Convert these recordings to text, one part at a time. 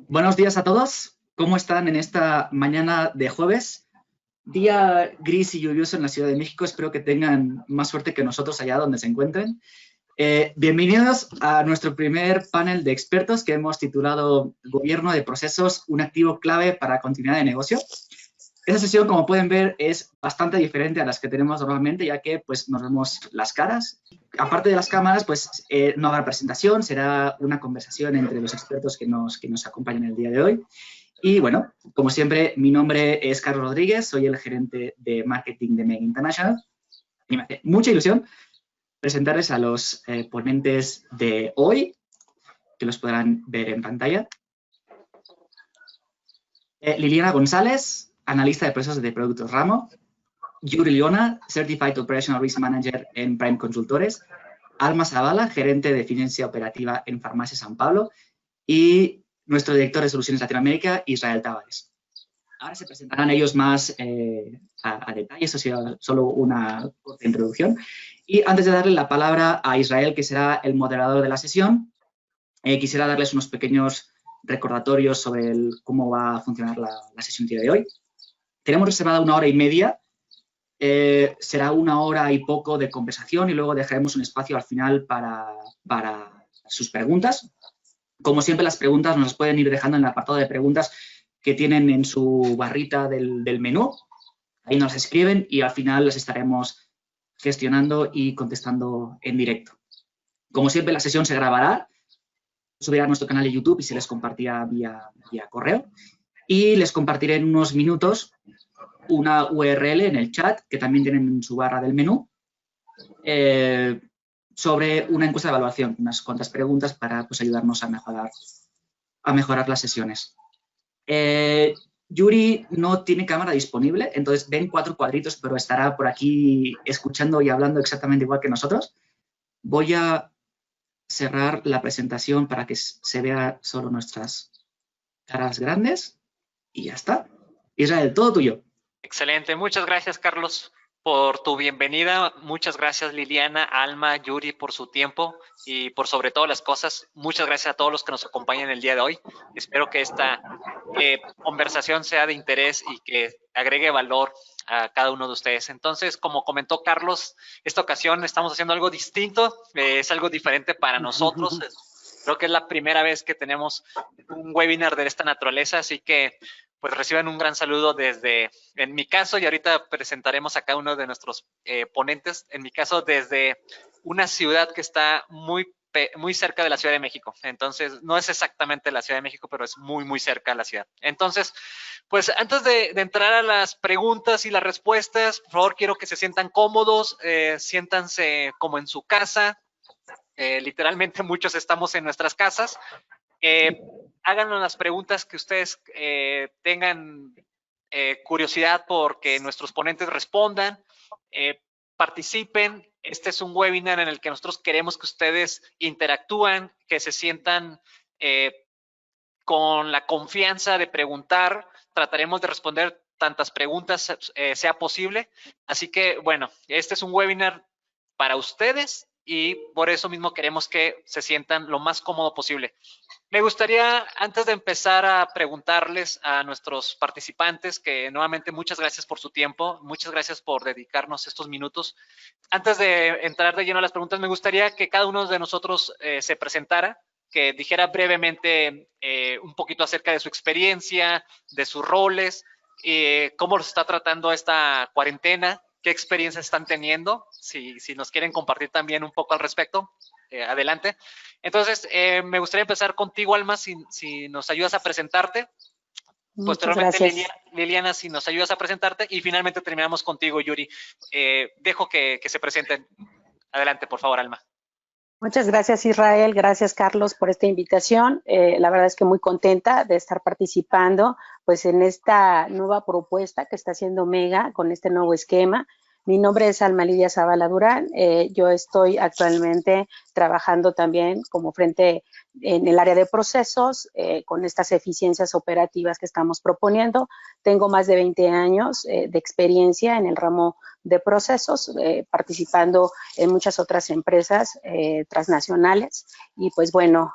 Buenos días a todos. ¿Cómo están en esta mañana de jueves? Día gris y lluvioso en la Ciudad de México. Espero que tengan más suerte que nosotros allá donde se encuentren. Bienvenidos a nuestro primer panel de expertos que hemos titulado Gobierno de Procesos, un activo clave para continuidad de negocio. Esta sesión, como pueden ver, es bastante diferente a las que tenemos normalmente, ya que pues, nos vemos las caras. Aparte de las cámaras, pues no habrá presentación, será una conversación entre los expertos que nos acompañan el día de hoy. Y bueno, como siempre, mi nombre es Carlos Rodríguez, soy el gerente de marketing de Mega International. Y me hace mucha ilusión presentarles a los ponentes de hoy, que los podrán ver en pantalla. Liliana González, analista de procesos de productos Ramo. Yuri Liona, Certified Operational Risk Manager en Prime Consultores. Alma Zavala, gerente de eficiencia operativa en Farmacia San Pablo. Y nuestro director de Soluciones Latinoamérica, Israel Tavares. Ahora se presentarán ellos más a detalle, eso será solo una corta introducción. Y antes de darle la palabra a Israel, que será el moderador de la sesión, quisiera darles unos pequeños recordatorios sobre cómo va a funcionar la sesión del día de hoy. Tenemos reservada 1 hora y media, será 1 hora y poco de conversación y luego dejaremos un espacio al final para sus preguntas. Como siempre, las preguntas nos las pueden ir dejando en el apartado de preguntas que tienen en su barrita del menú. Ahí nos escriben y al final las estaremos gestionando y contestando en directo. Como siempre, la sesión se grabará, subirá a nuestro canal de YouTube y se les compartirá vía correo. Y les compartiré en unos minutos una URL en el chat, que también tienen en su barra del menú, sobre una encuesta de evaluación, unas cuantas preguntas para pues, ayudarnos a mejorar las sesiones. Yuri no tiene cámara disponible, entonces ven 4 cuadritos, pero estará por aquí escuchando y hablando exactamente igual que nosotros. Voy a cerrar la presentación para que se vea solo nuestras caras grandes y ya está. Israel, todo tuyo. Excelente, muchas gracias, Carlos, por tu bienvenida. Muchas gracias, Liliana, Alma, Yuri, por su tiempo y por sobre todas las cosas. Muchas gracias a todos los que nos acompañan el día de hoy. Espero que esta conversación sea de interés y que agregue valor a cada uno de ustedes. Entonces, como comentó Carlos, esta ocasión estamos haciendo algo distinto, es algo diferente para nosotros. Creo que es la primera vez que tenemos un webinar de esta naturaleza, así que pues reciban un gran saludo en mi caso, y ahorita presentaremos a cada uno de nuestros ponentes, en mi caso desde una ciudad que está muy cerca de la Ciudad de México. Entonces, no es exactamente la Ciudad de México, pero es muy, muy cerca de la ciudad. Entonces, pues antes de entrar a las preguntas y las respuestas, por favor, quiero que se sientan cómodos, siéntanse como en su casa. Literalmente muchos estamos en nuestras casas. Háganos las preguntas que ustedes tengan curiosidad porque nuestros ponentes respondan, participen. Este es un webinar en el que nosotros queremos que ustedes interactúen, que se sientan con la confianza de preguntar. Trataremos de responder tantas preguntas sea posible. Así que, bueno, este es un webinar para ustedes y por eso mismo queremos que se sientan lo más cómodo posible. Me gustaría, antes de empezar a preguntarles a nuestros participantes, que nuevamente muchas gracias por su tiempo, muchas gracias por dedicarnos estos minutos. Antes de entrar de lleno a las preguntas, me gustaría que cada uno de nosotros se presentara, que dijera brevemente un poquito acerca de su experiencia, de sus roles, cómo los está tratando esta cuarentena, qué experiencias están teniendo, si nos quieren compartir también un poco al respecto, adelante. Entonces, me gustaría empezar contigo, Alma, si nos ayudas a presentarte. Posteriormente, Liliana, si nos ayudas a presentarte. Y finalmente terminamos contigo, Yuri. Dejo que se presenten. Adelante, por favor, Alma. Muchas gracias, Israel. Gracias, Carlos, por esta invitación. La verdad es que muy contenta de estar participando pues, en esta nueva propuesta que está haciendo Mega con este nuevo esquema. Mi nombre es Alma Lidia Zavala Durán. Yo estoy actualmente trabajando también como frente en el área de procesos con estas eficiencias operativas que estamos proponiendo. Tengo más de 20 años de experiencia en el ramo de procesos, participando en muchas otras empresas transnacionales. Y pues bueno,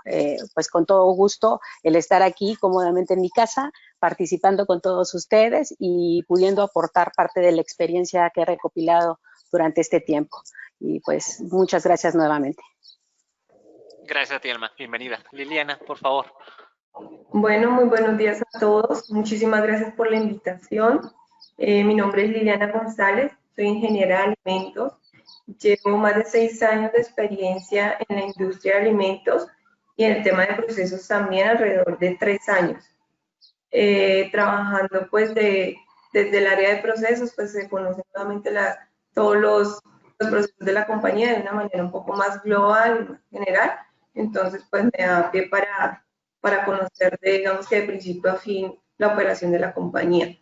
pues con todo gusto el estar aquí cómodamente en mi casa, participando con todos ustedes y pudiendo aportar parte de la experiencia que he recopilado durante este tiempo. Y pues muchas gracias nuevamente. Gracias a ti, Alma. Bienvenida. Liliana, por favor. Bueno, muy buenos días a todos. Muchísimas gracias por la invitación. Mi nombre es Liliana González, soy ingeniera de alimentos. Llevo más de 6 años de experiencia en la industria de alimentos y en el tema de procesos también alrededor de 3 años. Trabajando pues desde el área de procesos, pues se conocen nuevamente todos los procesos de la compañía de una manera un poco más global y más general. Entonces pues me da pie para conocer, digamos que de principio a fin, la operación de la compañía.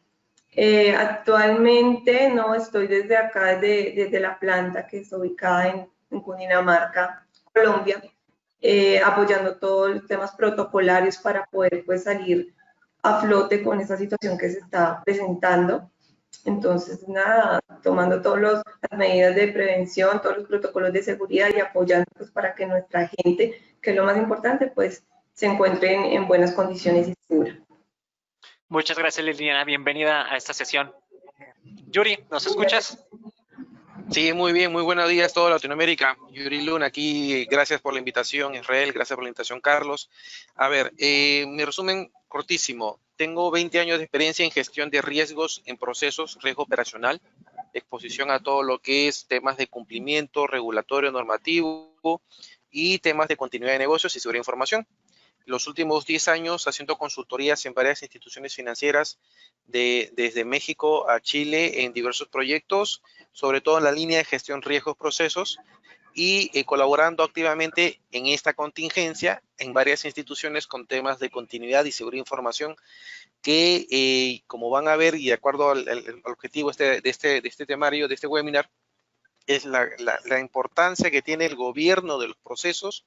Actualmente no estoy desde acá, desde la planta que está ubicada en Cundinamarca, Colombia, apoyando todos los temas protocolarios para poder pues salir a flote con esta situación que se está presentando. Entonces, nada, tomando todas las medidas de prevención, todos los protocolos de seguridad y apoyando pues, para que nuestra gente, que es lo más importante, pues se encuentren en buenas condiciones y seguras. Muchas gracias, Liliana. Bienvenida a esta sesión. Yuri, ¿nos escuchas? Sí, muy bien, muy buenos días a toda Latinoamérica. Yuri Luna aquí, gracias por la invitación, Israel, gracias por la invitación, Carlos. A ver, mi resumen cortísimo. Tengo 20 años de experiencia en gestión de riesgos en procesos, riesgo operacional, exposición a todo lo que es temas de cumplimiento regulatorio, normativo y temas de continuidad de negocios y seguridad de información. Los últimos 10 años haciendo consultorías en varias instituciones financieras desde México a Chile en diversos proyectos, sobre todo en la línea de gestión riesgos procesos y colaborando activamente en esta contingencia en varias instituciones con temas de continuidad y seguridad de información que, como van a ver y de acuerdo al objetivo de este temario, de este webinar, es la importancia que tiene el gobierno de los procesos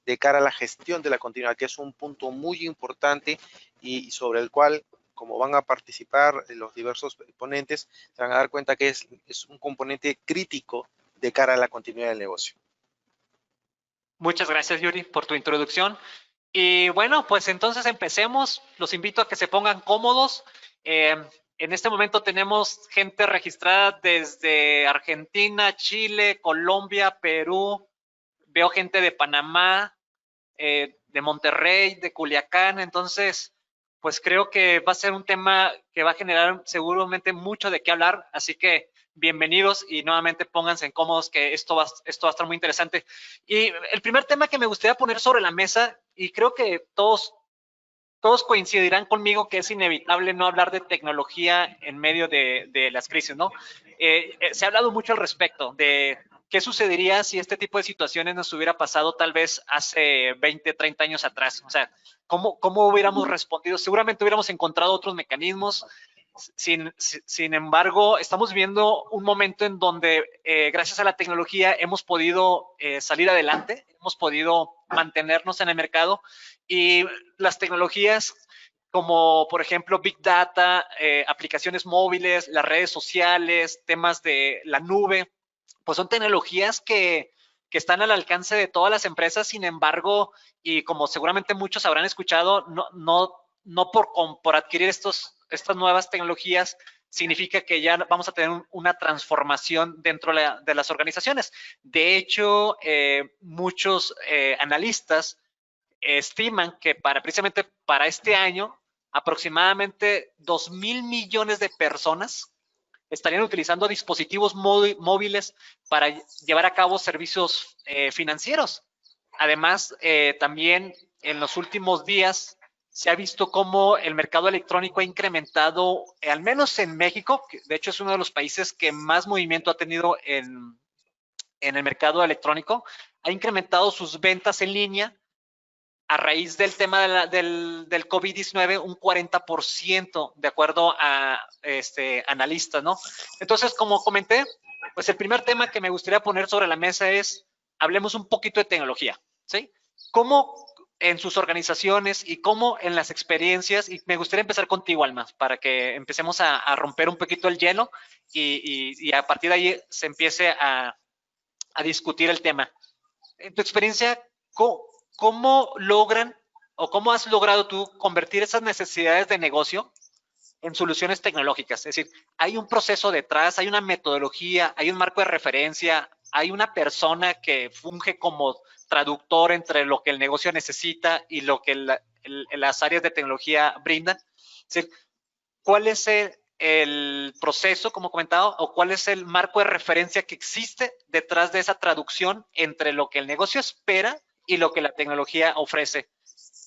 de cara a la gestión de la continuidad, que es un punto muy importante y sobre el cual, como van a participar los diversos ponentes, se van a dar cuenta que es un componente crítico de cara a la continuidad del negocio. Muchas gracias, Yuri, por tu introducción. Y bueno, pues entonces empecemos. Los invito a que se pongan cómodos. En este momento tenemos gente registrada desde Argentina, Chile, Colombia, Perú. Veo gente de Panamá, de Monterrey, de Culiacán. Entonces, pues creo que va a ser un tema que va a generar seguramente mucho de qué hablar. Así que bienvenidos y nuevamente pónganse cómodos que esto va a estar muy interesante. Y el primer tema que me gustaría poner sobre la mesa, y creo que todos coincidirán conmigo que es inevitable no hablar de tecnología en medio de las crisis, ¿no? Se ha hablado mucho al respecto de qué sucedería si este tipo de situaciones nos hubiera pasado tal vez hace 20, 30 años atrás. O sea, ¿cómo hubiéramos respondido? Seguramente hubiéramos encontrado otros mecanismos. Sin embargo, estamos viendo un momento en donde, gracias a la tecnología, hemos podido salir adelante, hemos podido mantenernos en el mercado y las tecnologías como, por ejemplo, Big Data, aplicaciones móviles, las redes sociales, temas de la nube, pues son tecnologías que están al alcance de todas las empresas. Sin embargo, y como seguramente muchos habrán escuchado, no por adquirir estas nuevas tecnologías significa que ya vamos a tener una transformación dentro de las organizaciones. De hecho, muchos analistas estiman que precisamente para este año, aproximadamente 2,000 millones de personas estarían utilizando dispositivos móviles para llevar a cabo servicios financieros. Además, también en los últimos días se ha visto cómo el mercado electrónico ha incrementado, al menos en México, que de hecho es uno de los países que más movimiento ha tenido en el mercado electrónico, ha incrementado sus ventas en línea a raíz del tema del COVID-19 un 40%, de acuerdo a analistas, ¿no? Entonces, como comenté, pues el primer tema que me gustaría poner sobre la mesa es, hablemos un poquito de tecnología, ¿sí? ¿Cómo en sus organizaciones y cómo en las experiencias, y me gustaría empezar contigo, Alma, para que empecemos a romper un poquito el hielo y a partir de ahí se empiece a discutir el tema. En tu experiencia, ¿cómo logran o cómo has logrado tú convertir esas necesidades de negocio en soluciones tecnológicas? Es decir, hay un proceso detrás, hay una metodología, hay un marco de referencia, hay una persona que funge como traductor entre lo que el negocio necesita y lo que las áreas de tecnología brindan. Es decir, ¿cuál es el proceso, como comentado, o cuál es el marco de referencia que existe detrás de esa traducción entre lo que el negocio espera y lo que la tecnología ofrece?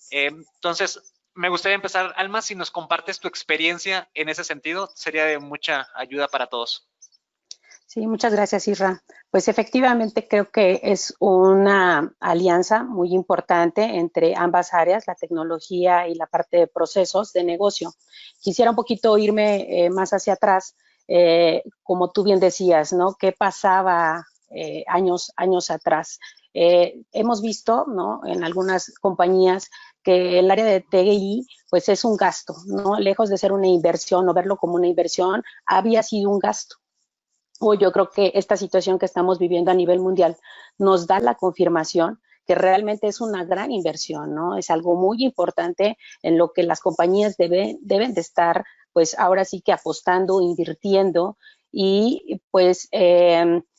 Entonces, me gustaría empezar, Alma, si nos compartes tu experiencia en ese sentido, sería de mucha ayuda para todos. Sí, muchas gracias, Isra. Pues efectivamente creo que es una alianza muy importante entre ambas áreas, la tecnología y la parte de procesos de negocio. Quisiera un poquito irme más hacia atrás, como tú bien decías, ¿no? ¿Qué pasaba años atrás? Hemos visto, ¿no? En algunas compañías que el área de TI, pues es un gasto, ¿no? Lejos de ser una inversión o verlo como una inversión, había sido un gasto. Hoy yo creo que esta situación que estamos viviendo a nivel mundial nos da la confirmación que realmente es una gran inversión, ¿no? Es algo muy importante en lo que las compañías deben de estar, pues ahora sí que apostando, invirtiendo y pues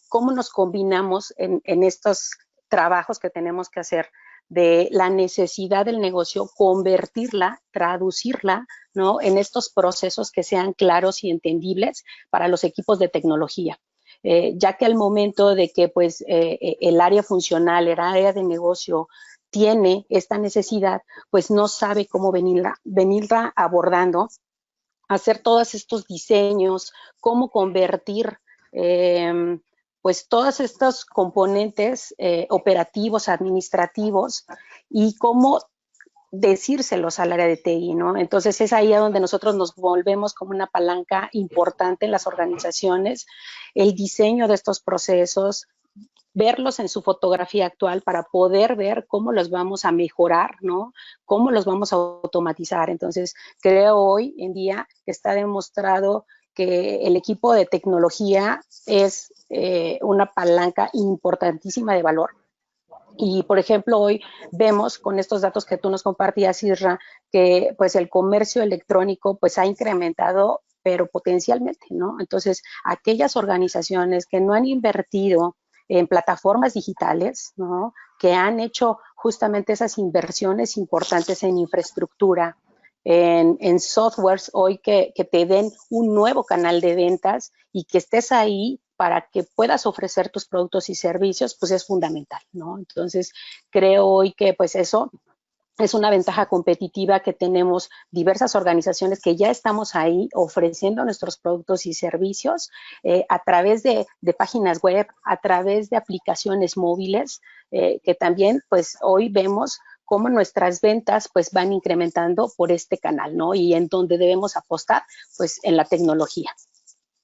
cómo nos combinamos en estos trabajos que tenemos que hacer de la necesidad del negocio, convertirla, traducirla, ¿no? En estos procesos que sean claros y entendibles para los equipos de tecnología. Ya que al momento de que pues el área funcional, el área de negocio tiene esta necesidad, pues no sabe cómo venirla abordando, hacer todos estos diseños, cómo convertir pues todos estos componentes operativos, administrativos y cómo decírselos al área de TI, ¿no? Entonces es ahí a donde nosotros nos volvemos como una palanca importante en las organizaciones, el diseño de estos procesos, verlos en su fotografía actual para poder ver cómo los vamos a mejorar, ¿no? Cómo los vamos a automatizar. Entonces, creo hoy en día que está demostrado que el equipo de tecnología es una palanca importantísima de valor. Y, por ejemplo, hoy vemos con estos datos que tú nos compartías, Isra, que pues el comercio electrónico pues ha incrementado, pero potencialmente, ¿no? Entonces, aquellas organizaciones que no han invertido en plataformas digitales, ¿no? Que han hecho justamente esas inversiones importantes en infraestructura, en softwares hoy que te den un nuevo canal de ventas y que estés ahí para que puedas ofrecer tus productos y servicios, pues es fundamental, ¿no? Entonces, creo hoy que pues eso es una ventaja competitiva que tenemos diversas organizaciones que ya estamos ahí ofreciendo nuestros productos y servicios a través de páginas web, a través de aplicaciones móviles, que también pues hoy vemos cómo nuestras ventas pues van incrementando por este canal, ¿no? Y en donde debemos apostar pues en la tecnología.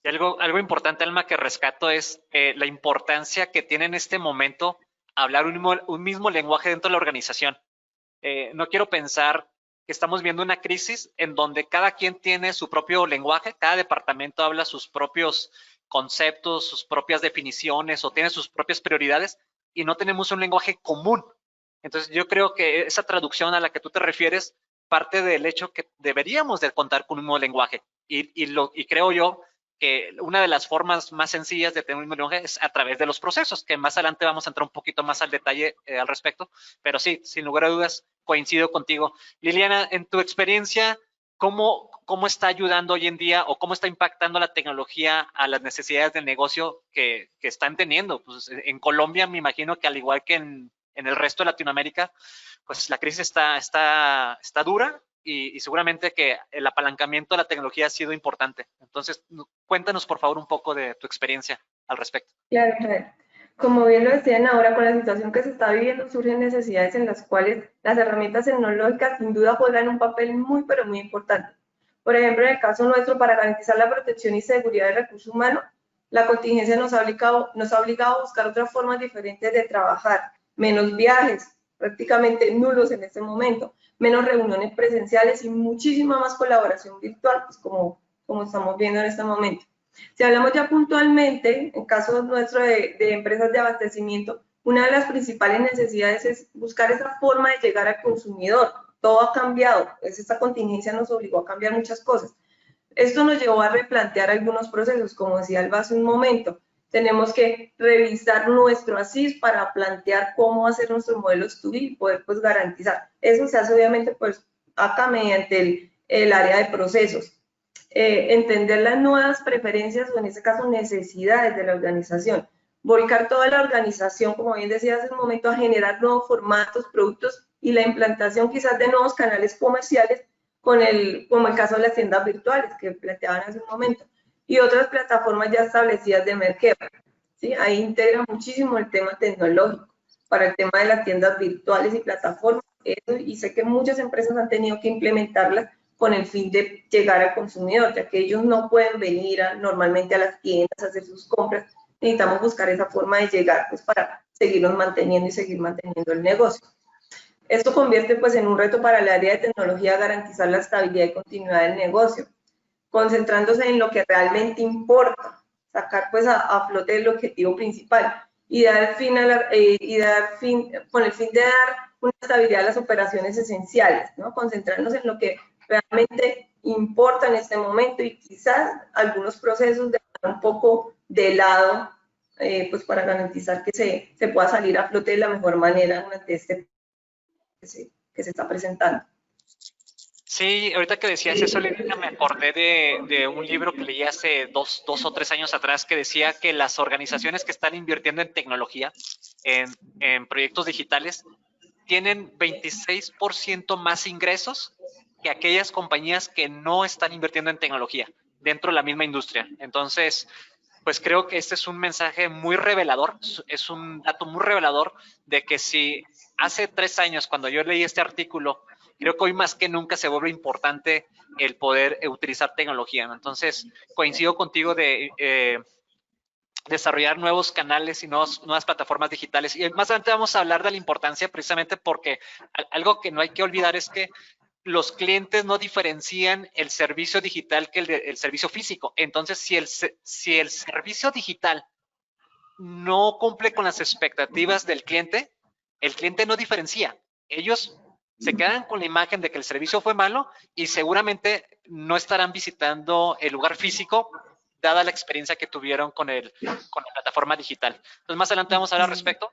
Y algo importante, Alma, que rescato es la importancia que tiene en este momento hablar un mismo lenguaje dentro de la organización. No quiero pensar que estamos viendo una crisis en donde cada quien tiene su propio lenguaje, cada departamento habla sus propios conceptos, sus propias definiciones o tiene sus propias prioridades y no tenemos un lenguaje común. Entonces, yo creo que esa traducción a la que tú te refieres parte del hecho que deberíamos de contar con un mismo lenguaje. Y creo yo que una de las formas más sencillas de tener un mismo lenguaje es a través de los procesos, que más adelante vamos a entrar un poquito más al detalle al respecto. Pero sí, sin lugar a dudas, coincido contigo. Liliana, en tu experiencia, ¿cómo está ayudando hoy en día o cómo está impactando la tecnología a las necesidades del negocio que están teniendo? Pues en Colombia, me imagino que al igual que en el resto de Latinoamérica, pues la crisis está dura y seguramente que el apalancamiento de la tecnología ha sido importante. Entonces, cuéntanos, por favor, un poco de tu experiencia al respecto. Claro, como bien lo decían ahora, con la situación que se está viviendo, surgen necesidades en las cuales las herramientas tecnológicas sin duda juegan un papel muy, pero muy importante. Por ejemplo, en el caso nuestro, para garantizar la protección y seguridad del recurso humano, la contingencia nos ha obligado a buscar otras formas diferentes de trabajar, menos viajes, prácticamente nulos en este momento, menos reuniones presenciales y muchísima más colaboración virtual, pues como estamos viendo en este momento. Si hablamos ya puntualmente, en caso nuestro de empresas de abastecimiento, una de las principales necesidades es buscar esa forma de llegar al consumidor. Todo ha cambiado, pues esta contingencia nos obligó a cambiar muchas cosas. Esto nos llevó a replantear algunos procesos, como decía Alba hace un momento. Tenemos que revisar nuestro ASIS para plantear cómo hacer nuestros modelos to be y poder pues garantizar. Eso se hace obviamente pues acá mediante el área de procesos. Entender las nuevas preferencias o en este caso necesidades de la organización. Volcar toda la organización, como bien decía hace un momento, a generar nuevos formatos, productos y la implantación quizás de nuevos canales comerciales como el caso de las tiendas virtuales que planteaban hace un momento y otras plataformas ya establecidas de mercado. ¿Sí? Ahí integra muchísimo el tema tecnológico para el tema de las tiendas virtuales y plataformas y sé que muchas empresas han tenido que implementarlas con el fin de llegar al consumidor, ya que ellos no pueden venir normalmente a las tiendas a hacer sus compras. Necesitamos buscar esa forma de llegar pues, para seguirnos manteniendo y seguir manteniendo el negocio. Esto convierte pues, en un reto para el área de tecnología garantizar la estabilidad y continuidad del negocio, concentrándose en lo que realmente importa, sacar pues, a flote el objetivo principal y con el fin de dar una estabilidad a las operaciones esenciales, ¿no? Concentrarnos en lo que realmente importa en este momento y quizás algunos procesos dejar un poco de lado pues para garantizar que se pueda salir a flote de la mejor manera durante este que se está presentando. Sí, ahorita que decías eso, Liliana, me acordé de un libro que leí hace dos o 3 años atrás que decía que las organizaciones que están invirtiendo en tecnología, en proyectos digitales, tienen 26% más ingresos que aquellas compañías que no están invirtiendo en tecnología dentro de la misma industria. Entonces, pues creo que este es un mensaje muy revelador, es un dato muy revelador de que si hace 3 años, cuando yo leí este artículo, creo que hoy más que nunca se vuelve importante el poder utilizar tecnología, ¿no? Entonces, coincido contigo de desarrollar nuevos canales y nuevas plataformas digitales. Y más adelante vamos a hablar de la importancia precisamente porque algo que no hay que olvidar es que los clientes no diferencian el servicio digital que el servicio físico. Entonces, si el servicio digital no cumple con las expectativas del cliente, el cliente no diferencia. Ellos se quedan con la imagen de que el servicio fue malo y seguramente no estarán visitando el lugar físico dada la experiencia que tuvieron con la plataforma digital. Entonces, más adelante vamos a hablar al respecto.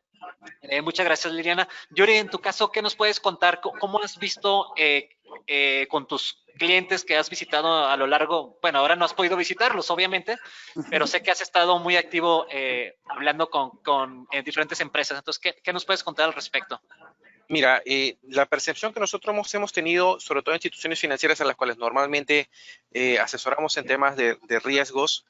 Muchas gracias, Liliana. Yuri, en tu caso, ¿qué nos puedes contar? ¿Cómo has visto con tus clientes que has visitado a lo largo? Bueno, ahora no has podido visitarlos, obviamente, pero sé que has estado muy activo hablando con diferentes empresas. Entonces, ¿qué nos puedes contar al respecto? Mira, la percepción que nosotros hemos tenido, sobre todo en instituciones financieras a las cuales normalmente asesoramos en temas de riesgos,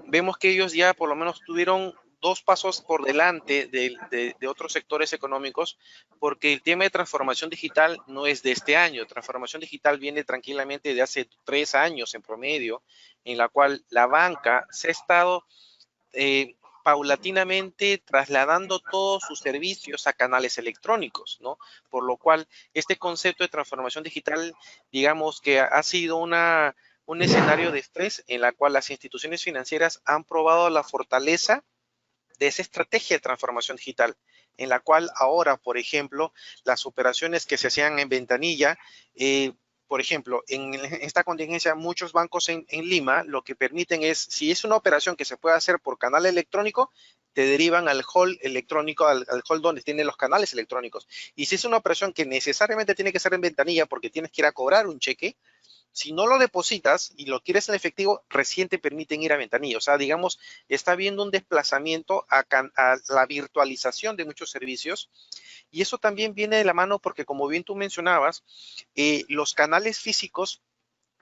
vemos que ellos ya por lo menos tuvieron 2 pasos por delante de otros sectores económicos, porque el tema de transformación digital no es de este año. Transformación digital viene tranquilamente de hace 3 años en promedio, en la cual la banca se ha estado paulatinamente trasladando todos sus servicios a canales electrónicos, ¿no? Por lo cual, este concepto de transformación digital, digamos que ha sido un escenario de estrés en la cual las instituciones financieras han probado la fortaleza de esa estrategia de transformación digital, en la cual ahora, por ejemplo, las operaciones que se hacían en ventanilla, por ejemplo, en esta contingencia, muchos bancos en Lima lo que permiten es, si es una operación que se puede hacer por canal electrónico, te derivan al hall electrónico, al hall donde tienen los canales electrónicos. Y si es una operación que necesariamente tiene que ser en ventanilla porque tienes que ir a cobrar un cheque, si no lo depositas y lo quieres en efectivo, recién te permiten ir a ventanilla. O sea, digamos, está habiendo un desplazamiento a la virtualización de muchos servicios. Y eso también viene de la mano porque, como bien tú mencionabas, los canales físicos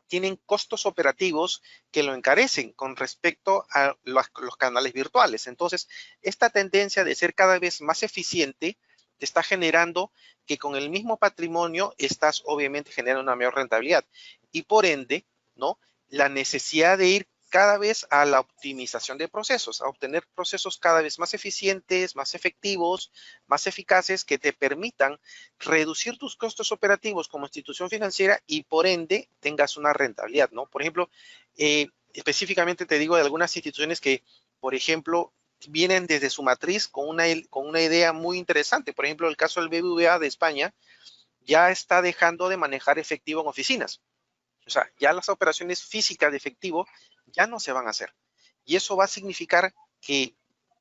tienen costos operativos que lo encarecen con respecto a los canales virtuales. Entonces, esta tendencia de ser cada vez más eficiente te está generando que con el mismo patrimonio estás obviamente generando una mayor rentabilidad. Y por ende, ¿no? La necesidad de ir cada vez a la optimización de procesos, a obtener procesos cada vez más eficientes, más efectivos, más eficaces, que te permitan reducir tus costos operativos como institución financiera y por ende tengas una rentabilidad, ¿no? Por ejemplo, específicamente te digo de algunas instituciones que, por ejemplo, vienen desde su matriz con una idea muy interesante. Por ejemplo, el caso del BBVA de España ya está dejando de manejar efectivo en oficinas. O sea, ya las operaciones físicas de efectivo ya no se van a hacer. Y eso va a significar que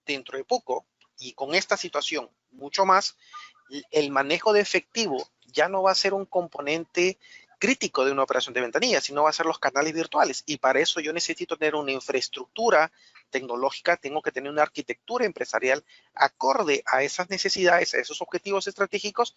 dentro de poco, y con esta situación mucho más, el manejo de efectivo ya no va a ser un componente crítico de una operación de ventanilla, sino va a ser los canales virtuales. Y para eso yo necesito tener una infraestructura tecnológica, tengo que tener una arquitectura empresarial acorde a esas necesidades, a esos objetivos estratégicos,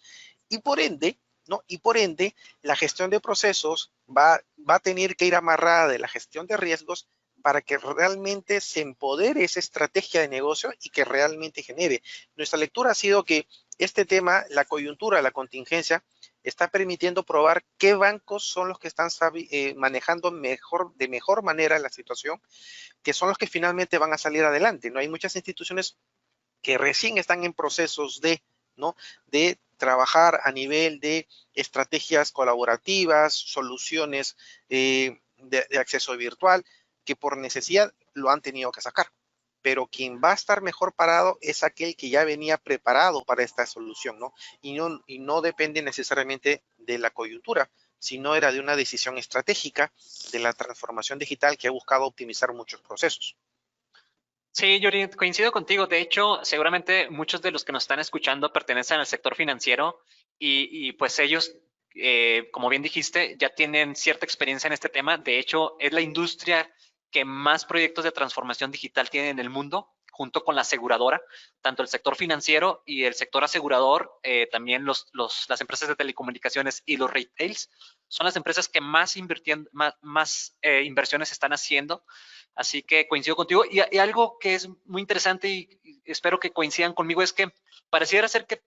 y por ende, ¿no? Y por ende, la gestión de procesos va a tener que ir amarrada de la gestión de riesgos para que realmente se empodere esa estrategia de negocio y que realmente genere. Nuestra lectura ha sido que este tema, la coyuntura, la contingencia, está permitiendo probar qué bancos son los que están manejando de mejor manera la situación, que son los que finalmente van a salir adelante, ¿no? Hay muchas instituciones que recién están en procesos ¿no? de trabajar a nivel de estrategias colaborativas, soluciones de acceso virtual, que por necesidad lo han tenido que sacar. Pero quien va a estar mejor parado es aquel que ya venía preparado para esta solución, ¿no? Y no depende necesariamente de la coyuntura, sino era de una decisión estratégica de la transformación digital que ha buscado optimizar muchos procesos. Sí, Yuri, coincido contigo. De hecho, seguramente muchos de los que nos están escuchando pertenecen al sector financiero y pues ellos, como bien dijiste, ya tienen cierta experiencia en este tema. De hecho, es la industria que más proyectos de transformación digital tiene en el mundo, junto con la aseguradora, tanto el sector financiero y el sector asegurador, también las empresas de telecomunicaciones y los retails, son las empresas que más inversiones están haciendo. Así que coincido contigo. Y algo que es muy interesante y espero que coincidan conmigo es que pareciera ser que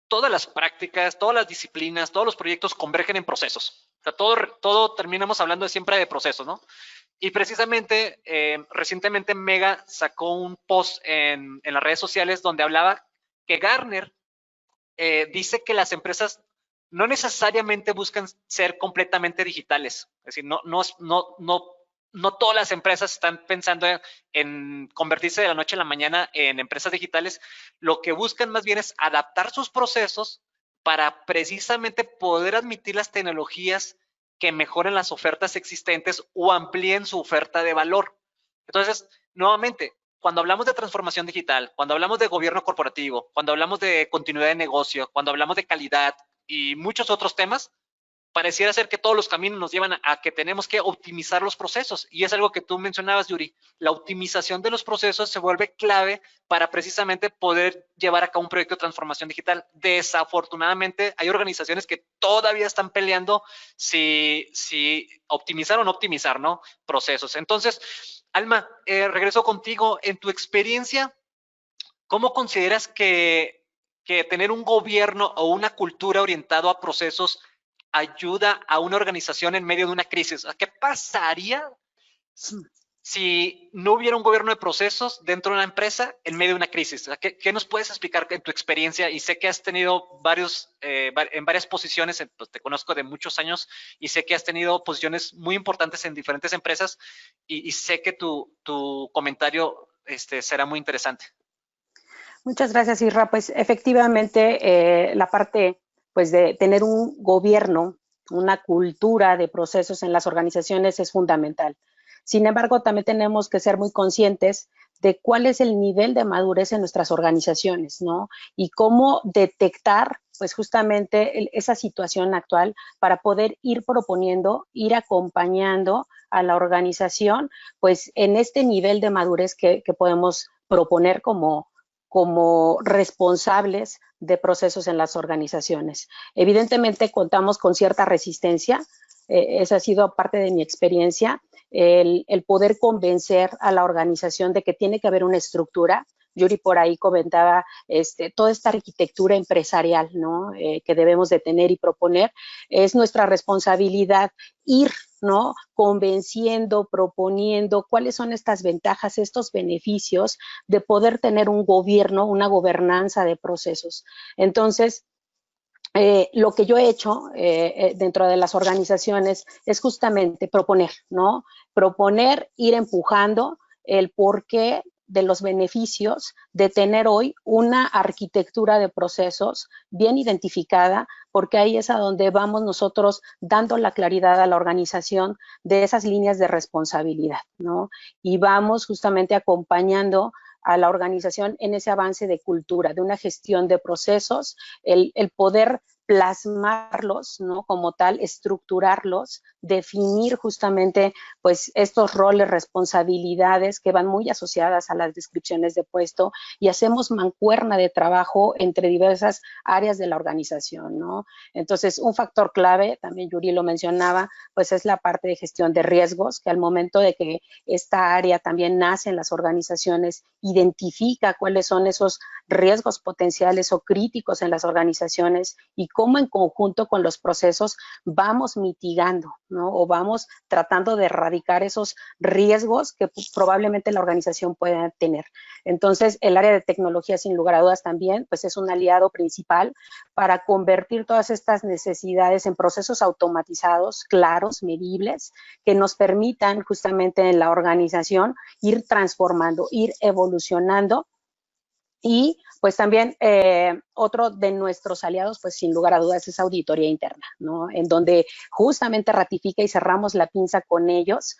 todas las prácticas, todas las disciplinas, todos los proyectos convergen en procesos. O sea, todo terminamos hablando siempre de procesos, ¿no? Y precisamente, recientemente Mega sacó un post en las redes sociales donde hablaba que Gartner dice que las empresas no necesariamente buscan ser completamente digitales. Es decir, no todas las empresas están pensando en convertirse de la noche a la mañana en empresas digitales. Lo que buscan más bien es adaptar sus procesos para precisamente poder admitir las tecnologías que mejoren las ofertas existentes o amplíen su oferta de valor. Entonces, nuevamente, cuando hablamos de transformación digital, cuando hablamos de gobierno corporativo, cuando hablamos de continuidad de negocio, cuando hablamos de calidad y muchos otros temas, pareciera ser que todos los caminos nos llevan a que tenemos que optimizar los procesos. Y es algo que tú mencionabas, Yuri. La optimización de los procesos se vuelve clave para precisamente poder llevar a cabo un proyecto de transformación digital. Desafortunadamente, hay organizaciones que todavía están peleando si optimizar o no optimizar, ¿no? Procesos. Entonces, Alma, regreso contigo. En tu experiencia, ¿cómo consideras que tener un gobierno o una cultura orientada a procesos ayuda a una organización en medio de una crisis? ¿Qué pasaría si no hubiera un gobierno de procesos dentro de una empresa en medio de una crisis? ¿Qué nos puedes explicar en tu experiencia? Y sé que has tenido en varias posiciones, pues te conozco de muchos años y sé que has tenido posiciones muy importantes en diferentes empresas y sé que tu comentario será muy interesante. Muchas gracias, Isra. Pues efectivamente, la parte pues de tener un gobierno, una cultura de procesos en las organizaciones es fundamental. Sin embargo, también tenemos que ser muy conscientes de cuál es el nivel de madurez en nuestras organizaciones, ¿no? Y cómo detectar, pues justamente esa situación actual para poder ir proponiendo, ir acompañando a la organización, pues en este nivel de madurez que podemos proponer como responsables de procesos en las organizaciones. Evidentemente contamos con cierta resistencia, esa ha sido parte de mi experiencia, el poder convencer a la organización de que tiene que haber una estructura. Yuri por ahí comentaba toda esta arquitectura empresarial, ¿no? Que debemos de tener y proponer. Es nuestra responsabilidad ir, ¿no? Convenciendo, proponiendo cuáles son estas ventajas, estos beneficios de poder tener un gobierno, una gobernanza de procesos. Entonces, lo que yo he hecho dentro de las organizaciones es justamente proponer, ¿no? Proponer, ir empujando el porqué de los beneficios de tener hoy una arquitectura de procesos bien identificada, porque ahí es a donde vamos nosotros dando la claridad a la organización de esas líneas de responsabilidad, ¿no? Y vamos justamente acompañando a la organización en ese avance de cultura, de una gestión de procesos, el poder plasmarlos, ¿no? Como tal, estructurarlos, definir justamente, pues, estos roles, responsabilidades que van muy asociadas a las descripciones de puesto y hacemos mancuerna de trabajo entre diversas áreas de la organización, ¿no? Entonces, un factor clave, también Yuri lo mencionaba, pues es la parte de gestión de riesgos, que al momento de que esta área también nace en las organizaciones, identifica cuáles son esos riesgos potenciales o críticos en las organizaciones y cómo en conjunto con los procesos vamos mitigando, ¿no? O vamos tratando de erradicar esos riesgos que probablemente la organización pueda tener. Entonces, el área de tecnología, sin lugar a dudas, también pues es un aliado principal para convertir todas estas necesidades en procesos automatizados, claros, medibles, que nos permitan justamente en la organización ir transformando, ir evolucionando. Y pues también otro de nuestros aliados, pues sin lugar a dudas, es auditoría interna, ¿no? En donde justamente ratifica y cerramos la pinza con ellos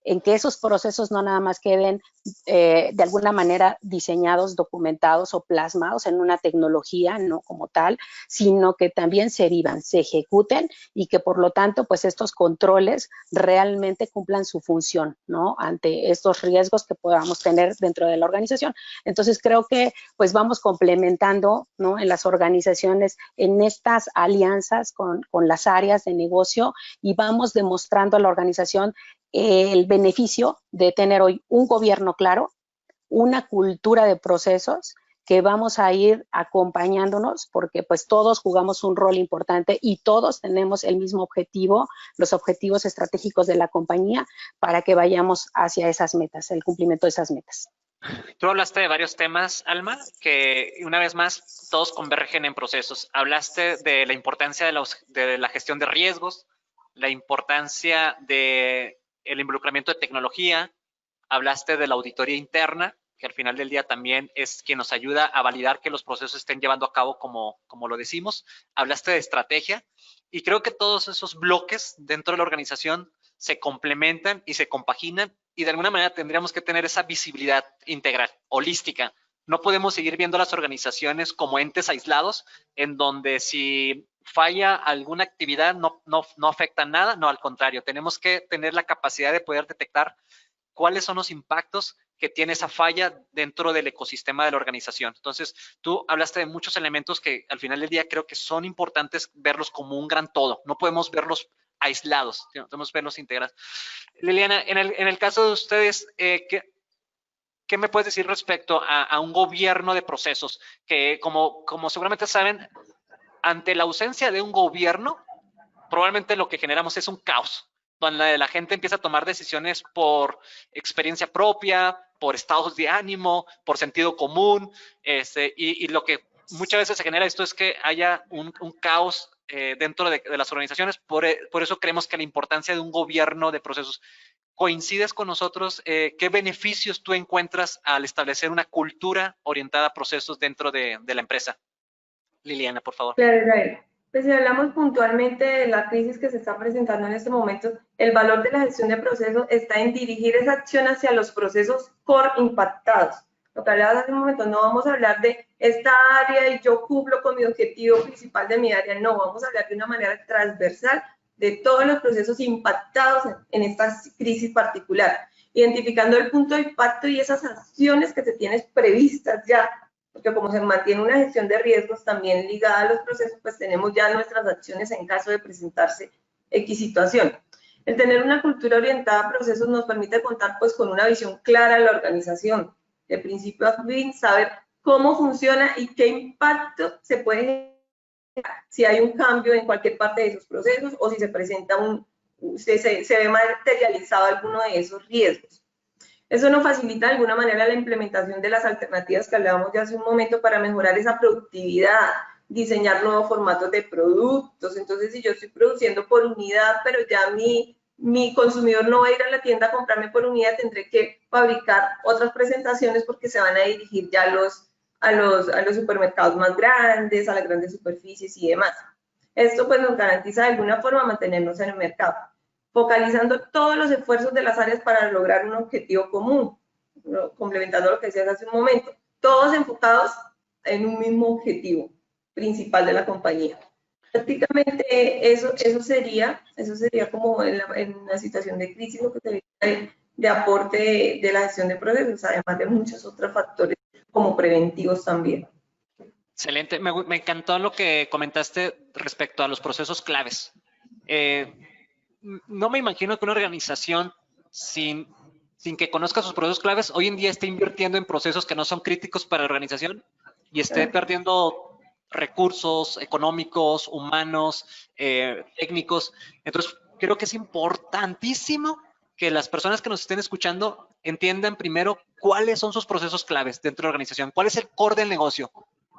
en que esos procesos no nada más queden de alguna manera diseñados, documentados o plasmados en una tecnología, no como tal, sino que también se vivan, se ejecuten y que por lo tanto pues estos controles realmente cumplan su función, ¿no? Ante estos riesgos que podamos tener dentro de la organización. Entonces creo que pues vamos complementando, ¿no? En las organizaciones, en estas alianzas con las áreas de negocio y vamos demostrando a la organización el beneficio de tener hoy un gobierno claro, una cultura de procesos que vamos a ir acompañándonos porque pues todos jugamos un rol importante y todos tenemos el mismo objetivo, los objetivos estratégicos de la compañía para que vayamos hacia esas metas, el cumplimiento de esas metas. Tú hablaste de varios temas, Alma, que una vez más todos convergen en procesos. Hablaste de la importancia de la gestión de riesgos, la importancia de el involucramiento de tecnología, hablaste de la auditoría interna, que al final del día también es quien nos ayuda a validar que los procesos estén llevando a cabo como lo decimos, hablaste de estrategia y creo que todos esos bloques dentro de la organización se complementan y se compaginan y de alguna manera tendríamos que tener esa visibilidad integral, holística. No podemos seguir viendo las organizaciones como entes aislados en donde si falla alguna actividad no afecta nada, no, al contrario, tenemos que tener la capacidad de poder detectar cuáles son los impactos que tiene esa falla dentro del ecosistema de la organización. Entonces, tú hablaste de muchos elementos que al final del día creo que son importantes verlos como un gran todo. No podemos verlos aislados, tenemos que verlos integrados. Liliana, en el caso de ustedes, ¿qué me puedes decir respecto a un gobierno de procesos? Que como seguramente saben, ante la ausencia de un gobierno, probablemente lo que generamos es un caos, donde la gente empieza a tomar decisiones por experiencia propia, por estados de ánimo, por sentido común, y lo que muchas veces se genera esto es que haya un caos dentro de las organizaciones. Por eso creemos que la importancia de un gobierno de procesos. ¿Coincides con nosotros? ¿Qué beneficios tú encuentras al establecer una cultura orientada a procesos dentro de la empresa? Liliana, por favor. Claro, Israel. Pues si hablamos puntualmente de la crisis que se está presentando en este momento, el valor de la gestión de procesos está en dirigir esa acción hacia los procesos core impactados. Lo que hablabas hace un momento, no vamos a hablar de esta área y yo cumplo con mi objetivo principal de mi área, no, vamos a hablar de una manera transversal de todos los procesos impactados en esta crisis particular, identificando el punto de impacto y esas acciones que se tienen previstas ya, porque como se mantiene una gestión de riesgos también ligada a los procesos, pues tenemos ya nuestras acciones en caso de presentarse X situación. El tener una cultura orientada a procesos nos permite contar pues con una visión clara de la organización, de principio a fin, saber cómo funciona y qué impacto se puede generar si hay un cambio en cualquier parte de esos procesos o si se presenta se ve materializado alguno de esos riesgos. Eso nos facilita de alguna manera la implementación de las alternativas que hablábamos ya hace un momento para mejorar esa productividad, diseñar nuevos formatos de productos. Entonces, si yo estoy produciendo por unidad, pero ya mi consumidor no va a ir a la tienda a comprarme por unidad, tendré que fabricar otras presentaciones porque se van a dirigir ya a los supermercados más grandes, a las grandes superficies y demás. Esto pues nos garantiza de alguna forma mantenernos en el mercado, focalizando todos los esfuerzos de las áreas para lograr un objetivo común, complementando lo que decías hace un momento, todos enfocados en un mismo objetivo principal de la compañía. Prácticamente eso sería como en una situación de crisis lo que se ve de aporte de la gestión de procesos, además de muchos otros factores como preventivos también. Excelente, me encantó lo que comentaste respecto a los procesos claves. No me imagino que una organización sin que conozca sus procesos claves hoy en día esté invirtiendo en procesos que no son críticos para la organización y esté perdiendo recursos económicos, humanos, técnicos. Entonces, creo que es importantísimo que las personas que nos estén escuchando entiendan primero cuáles son sus procesos claves dentro de la organización, cuál es el core del negocio,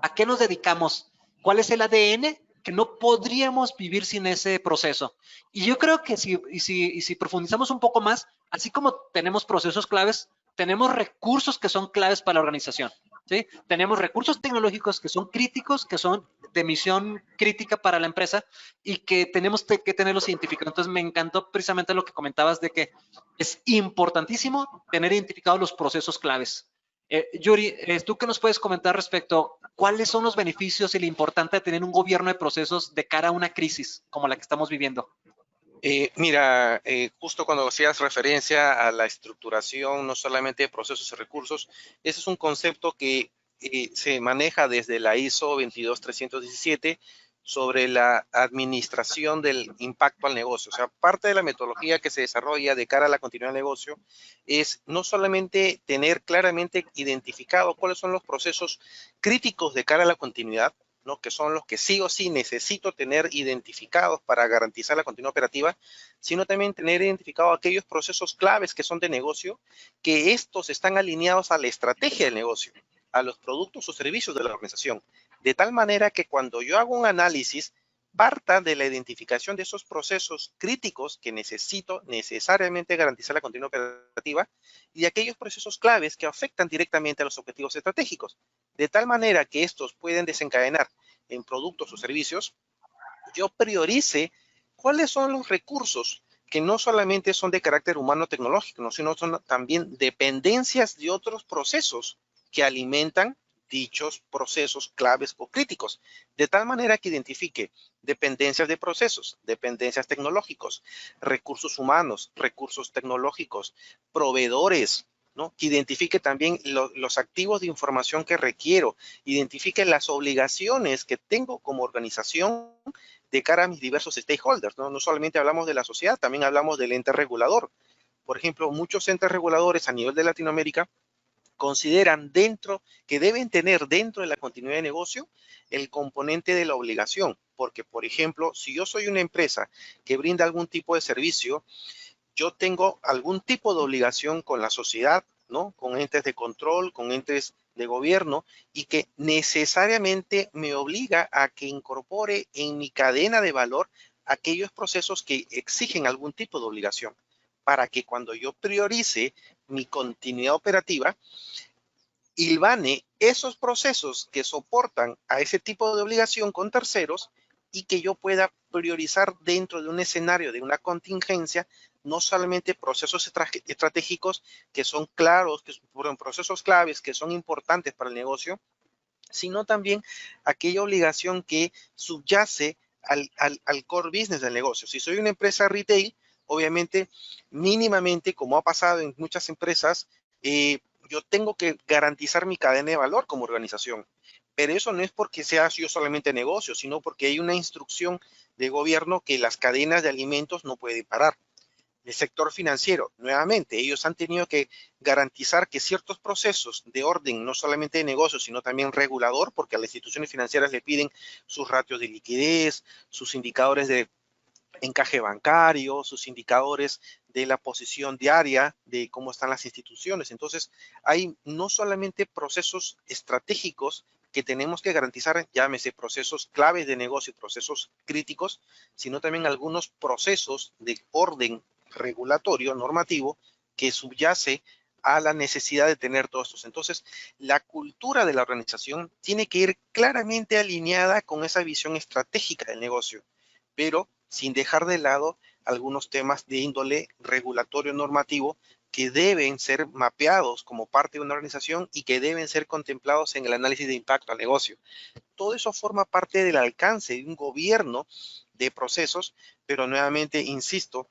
a qué nos dedicamos, cuál es el ADN que no podríamos vivir sin ese proceso. Y yo creo que si profundizamos un poco más, así como tenemos procesos claves, tenemos recursos que son claves para la organización, ¿sí? Tenemos recursos tecnológicos que son críticos, que son de misión crítica para la empresa y que tenemos que tenerlos identificados. Entonces, me encantó precisamente lo que comentabas de que es importantísimo tener identificados los procesos claves. Yuri, ¿tú qué nos puedes comentar respecto a cuáles son los beneficios y lo importante de tener un gobierno de procesos de cara a una crisis como la que estamos viviendo? Mira, justo cuando hacías referencia a la estructuración no solamente de procesos y recursos, ese es un concepto que se maneja desde la ISO 22317 sobre la administración del impacto al negocio. O sea, parte de la metodología que se desarrolla de cara a la continuidad del negocio es no solamente tener claramente identificado cuáles son los procesos críticos de cara a la continuidad, ¿no? Que son los que sí o sí necesito tener identificados para garantizar la continuidad operativa, sino también tener identificados aquellos procesos claves que son de negocio, que estos están alineados a la estrategia del negocio, a los productos o servicios de la organización, de tal manera que cuando yo hago un análisis, parta de la identificación de esos procesos críticos que necesito necesariamente garantizar la continuidad operativa y aquellos procesos claves que afectan directamente a los objetivos estratégicos, de tal manera que estos pueden desencadenar en productos o servicios, yo priorice cuáles son los recursos que no solamente son de carácter humano tecnológico, sino son también dependencias de otros procesos que alimentan dichos procesos claves o críticos, de tal manera que identifique dependencias de procesos, dependencias tecnológicos, recursos humanos, recursos tecnológicos, proveedores, ¿no? Que identifique también los activos de información que requiero, identifique las obligaciones que tengo como organización de cara a mis diversos stakeholders, ¿no? No solamente hablamos de la sociedad, también hablamos del ente regulador. Por ejemplo, muchos entes reguladores a nivel de Latinoamérica consideran que deben tener dentro de la continuidad de negocio el componente de la obligación, porque, por ejemplo, si yo soy una empresa que brinda algún tipo de servicio, yo tengo algún tipo de obligación con la sociedad, ¿no? Con entes de control, con entes de gobierno, y que necesariamente me obliga a que incorpore en mi cadena de valor aquellos procesos que exigen algún tipo de obligación, para que cuando yo priorice mi continuidad operativa, hilvane esos procesos que soportan a ese tipo de obligación con terceros y que yo pueda priorizar dentro de un escenario de una contingencia, no solamente procesos estratégicos que son claros, que son procesos claves, que son importantes para el negocio, sino también aquella obligación que subyace al core business del negocio. Si soy una empresa retail, obviamente, mínimamente, como ha pasado en muchas empresas, yo tengo que garantizar mi cadena de valor como organización. Pero eso no es porque sea yo solamente negocio, sino porque hay una instrucción de gobierno que las cadenas de alimentos no pueden parar. El sector financiero, nuevamente, ellos han tenido que garantizar que ciertos procesos de orden, no solamente de negocio, sino también regulador, porque a las instituciones financieras le piden sus ratios de liquidez, sus indicadores de encaje bancario, sus indicadores de la posición diaria, de cómo están las instituciones. Entonces, hay no solamente procesos estratégicos que tenemos que garantizar, llámese procesos claves de negocio, procesos críticos, sino también algunos procesos de orden regulatorio, normativo, que subyace a la necesidad de tener todos estos. Entonces, la cultura de la organización tiene que ir claramente alineada con esa visión estratégica del negocio, pero sin dejar de lado algunos temas de índole regulatorio normativo que deben ser mapeados como parte de una organización y que deben ser contemplados en el análisis de impacto al negocio. Todo eso forma parte del alcance de un gobierno de procesos, pero nuevamente, insisto,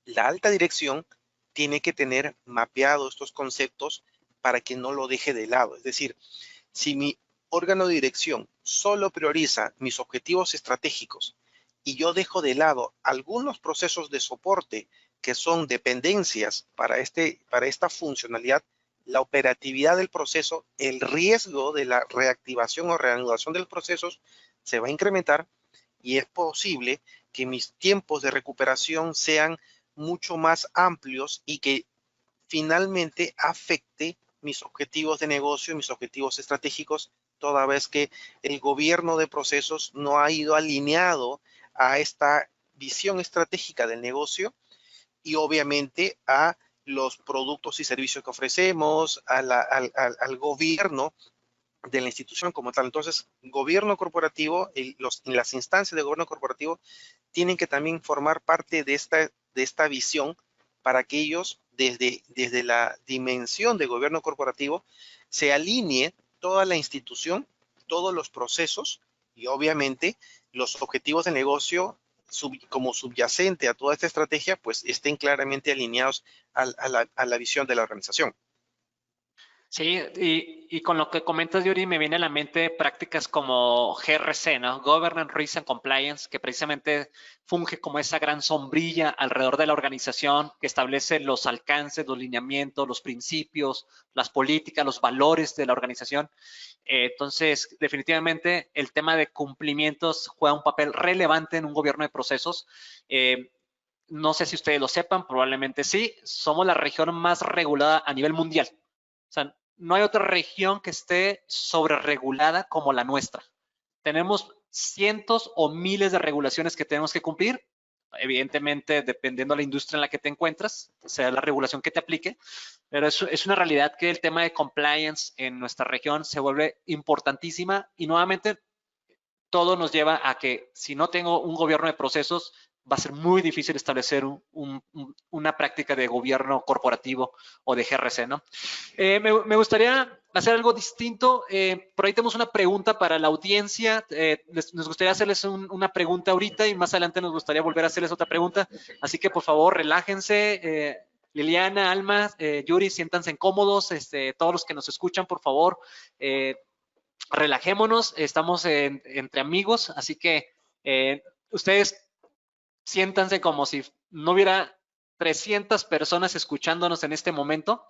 la alta dirección tiene que tener mapeados estos conceptos para que no lo deje de lado. Es decir, si mi órgano de dirección solo prioriza mis objetivos estratégicos y yo dejo de lado algunos procesos de soporte que son dependencias para esta funcionalidad, la operatividad del proceso, el riesgo de la reactivación o reanudación de los procesos se va a incrementar y es posible que mis tiempos de recuperación sean mucho más amplios y que finalmente afecte mis objetivos de negocio, mis objetivos estratégicos, toda vez que el gobierno de procesos no ha ido alineado a esta visión estratégica del negocio y obviamente a los productos y servicios que ofrecemos, al gobierno de la institución como tal. Entonces, gobierno corporativo, las instancias de gobierno corporativo tienen que también formar parte de esta visión para que ellos, desde la dimensión de gobierno corporativo, se alinee toda la institución, todos los procesos y obviamente los objetivos de negocio como subyacente a toda esta estrategia, pues estén claramente alineados a la visión de la organización. Sí, y con lo que comentas, Yuri, me viene a la mente prácticas como GRC, ¿no? Governance, Risk and Compliance, que precisamente funge como esa gran sombrilla alrededor de la organización que establece los alcances, los lineamientos, los principios, las políticas, los valores de la organización. Entonces, definitivamente, el tema de cumplimientos juega un papel relevante en un gobierno de procesos. No sé si ustedes lo sepan, probablemente sí. Somos la región más regulada a nivel mundial. O sea, no hay otra región que esté sobreregulada como la nuestra. Tenemos cientos o miles de regulaciones que tenemos que cumplir. Evidentemente, dependiendo de la industria en la que te encuentras, sea la regulación que te aplique, pero es una realidad que el tema de compliance en nuestra región se vuelve importantísima y nuevamente todo nos lleva a que si no tengo un gobierno de procesos, va a ser muy difícil establecer una práctica de gobierno corporativo o de GRC, ¿no? Me gustaría hacer algo distinto. Por ahí tenemos una pregunta para la audiencia. Nos gustaría hacerles una pregunta ahorita y más adelante nos gustaría volver a hacerles otra pregunta. Así que, por favor, relájense. Liliana, Alma, Yuri, siéntanse cómodos. Todos los que nos escuchan, por favor, relajémonos. Estamos entre amigos, así que ustedes siéntanse como si no hubiera 300 personas escuchándonos en este momento.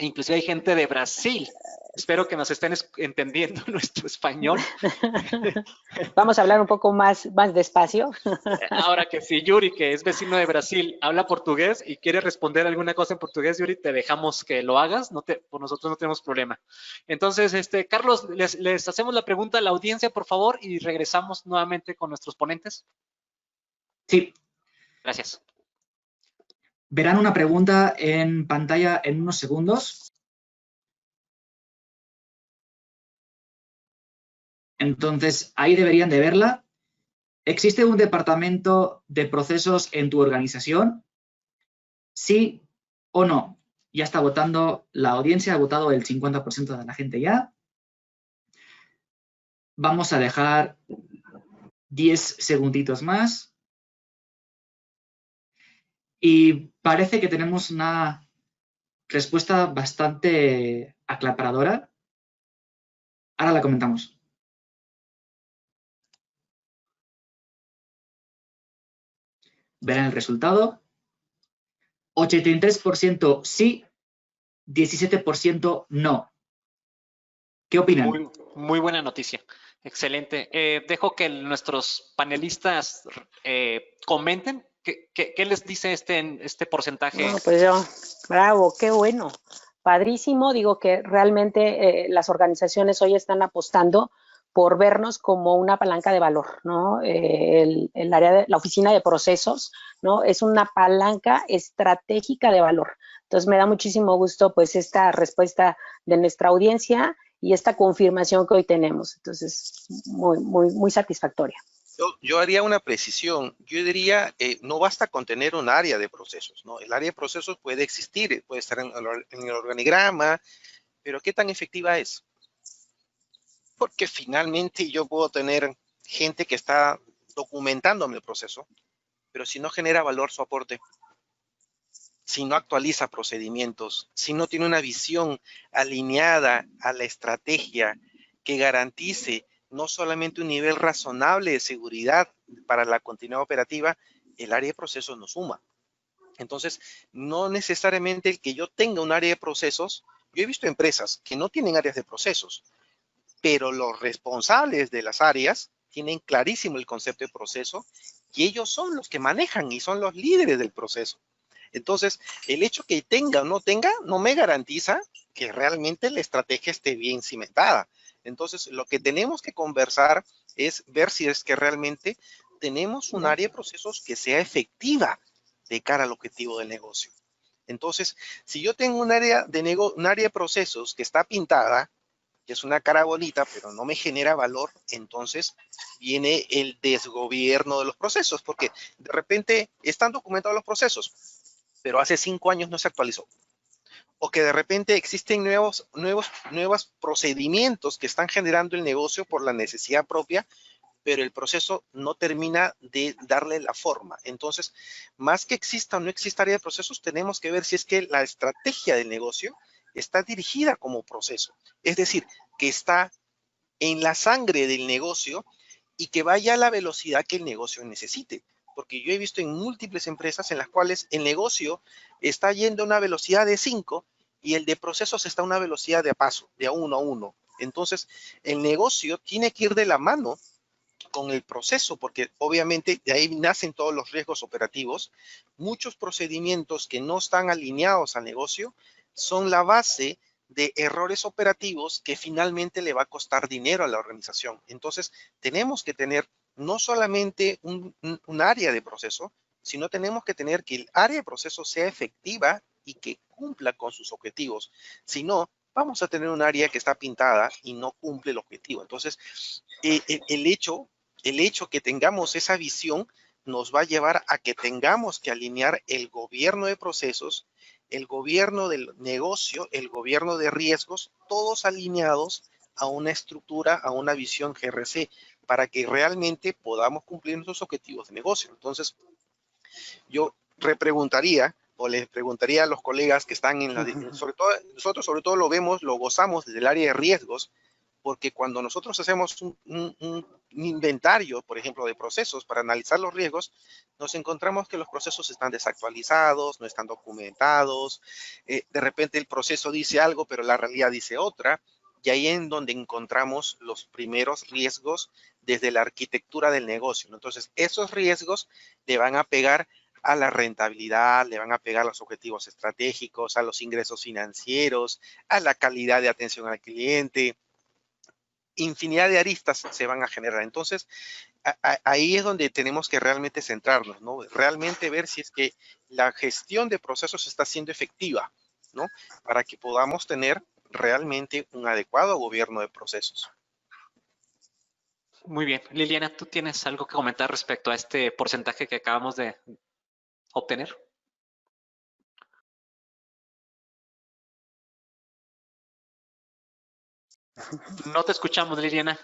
Inclusive hay gente de Brasil. Espero que nos estén entendiendo nuestro español. Vamos a hablar un poco más despacio. Ahora que si Yuri, que es vecino de Brasil, habla portugués y quiere responder alguna cosa en portugués, Yuri, te dejamos que lo hagas. Por nosotros no tenemos problema. Entonces, Carlos, les hacemos la pregunta a la audiencia, por favor, y regresamos nuevamente con nuestros ponentes. Sí. Gracias. Verán una pregunta en pantalla en unos segundos. Entonces, ahí deberían de verla. ¿Existe un departamento de procesos en tu organización? ¿Sí o no? Ya está votando, la audiencia ha votado el 50% de la gente ya. Vamos a dejar 10 segunditos más. Y parece que tenemos una respuesta bastante aclaparadora. Ahora la comentamos. Verán el resultado. 83% sí, 17% no. ¿Qué opinan? Muy buena noticia. Excelente. Dejo que nuestros panelistas comenten qué les dice este porcentaje. No, pues yo, bravo, qué bueno, padrísimo. Digo que realmente las organizaciones hoy están apostando por vernos como una palanca de valor, ¿no? El área de la oficina de procesos, ¿no? Es una palanca estratégica de valor. Entonces me da muchísimo gusto pues esta respuesta de nuestra audiencia y esta confirmación que hoy tenemos. Entonces, muy satisfactoria. Yo haría una precisión. Yo diría, no basta con tener un área de procesos, ¿no? El área de procesos puede existir, puede estar en el organigrama, pero ¿qué tan efectiva es? Porque finalmente yo puedo tener gente que está documentándome el proceso, pero si no genera valor su aporte, si no actualiza procedimientos, si no tiene una visión alineada a la estrategia que garantice no solamente un nivel razonable de seguridad para la continuidad operativa, el área de procesos no suma. Entonces, no necesariamente el que yo tenga un área de procesos, yo he visto empresas que no tienen áreas de procesos, pero los responsables de las áreas tienen clarísimo el concepto de proceso y ellos son los que manejan y son los líderes del proceso. Entonces, el hecho que tenga o no tenga no me garantiza que realmente la estrategia esté bien cimentada. Entonces, lo que tenemos que conversar es ver si es que realmente tenemos un área de procesos que sea efectiva de cara al objetivo del negocio. Entonces, si yo tengo un área de procesos que está pintada, que es una cara bonita, pero no me genera valor, entonces viene el desgobierno de los procesos, porque de repente están documentados los procesos, pero hace 5 años no se actualizó. O que de repente existen nuevos procedimientos que están generando el negocio por la necesidad propia, pero el proceso no termina de darle la forma. Entonces, más que exista o no exista área de procesos, tenemos que ver si es que la estrategia del negocio está dirigida como proceso. Es decir, que está en la sangre del negocio y que vaya a la velocidad que el negocio necesite. Porque yo he visto en múltiples empresas en las cuales el negocio está yendo a una velocidad de 5 y el de procesos está a una velocidad de paso, de a 1 a 1. Entonces, el negocio tiene que ir de la mano con el proceso, porque obviamente de ahí nacen todos los riesgos operativos. Muchos procedimientos que no están alineados al negocio son la base de errores operativos que finalmente le va a costar dinero a la organización. Entonces, tenemos que tener no solamente un área de proceso, sino tenemos que tener que el área de proceso sea efectiva y que cumpla con sus objetivos. Si no, vamos a tener un área que está pintada y no cumple el objetivo. Entonces, el hecho que tengamos esa visión nos va a llevar a que tengamos que alinear el gobierno de procesos, el gobierno del negocio, el gobierno de riesgos, todos alineados a una estructura, a una visión GRC, para que realmente podamos cumplir nuestros objetivos de negocio. Entonces, yo repreguntaría o les preguntaría a los colegas que están en la... Sobre todo, nosotros sobre todo lo vemos, lo gozamos desde el área de riesgos, porque cuando nosotros hacemos un inventario, por ejemplo, de procesos para analizar los riesgos, nos encontramos que los procesos están desactualizados, no están documentados, de repente el proceso dice algo, pero la realidad dice otra, y ahí es en donde encontramos los primeros riesgos desde la arquitectura del negocio, ¿no? Entonces, esos riesgos le van a pegar a la rentabilidad, le van a pegar a los objetivos estratégicos, a los ingresos financieros, a la calidad de atención al cliente. Infinidad de aristas se van a generar. Entonces, ahí es donde tenemos que realmente centrarnos, ¿no? Realmente ver si es que la gestión de procesos está siendo efectiva, ¿no? Para que podamos tener realmente un adecuado gobierno de procesos. Muy bien. Liliana, ¿tú tienes algo que comentar respecto a este porcentaje que acabamos de obtener? No te escuchamos, Liliana.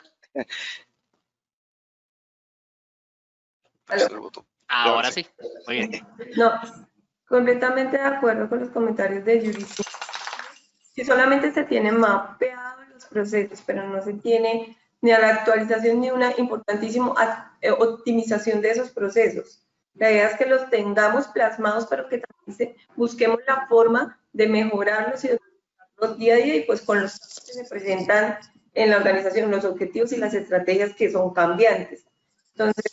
Ahora sí. Muy bien. No, completamente de acuerdo con los comentarios de Yuri. Si solamente se tienen mapeados los procesos, pero no se tiene ni a la actualización ni una importantísima optimización de esos procesos. La idea es que los tengamos plasmados, pero que también busquemos la forma de mejorarlos y de mejorarlos día a día, y pues con los que se presentan en la organización, los objetivos y las estrategias que son cambiantes. Entonces,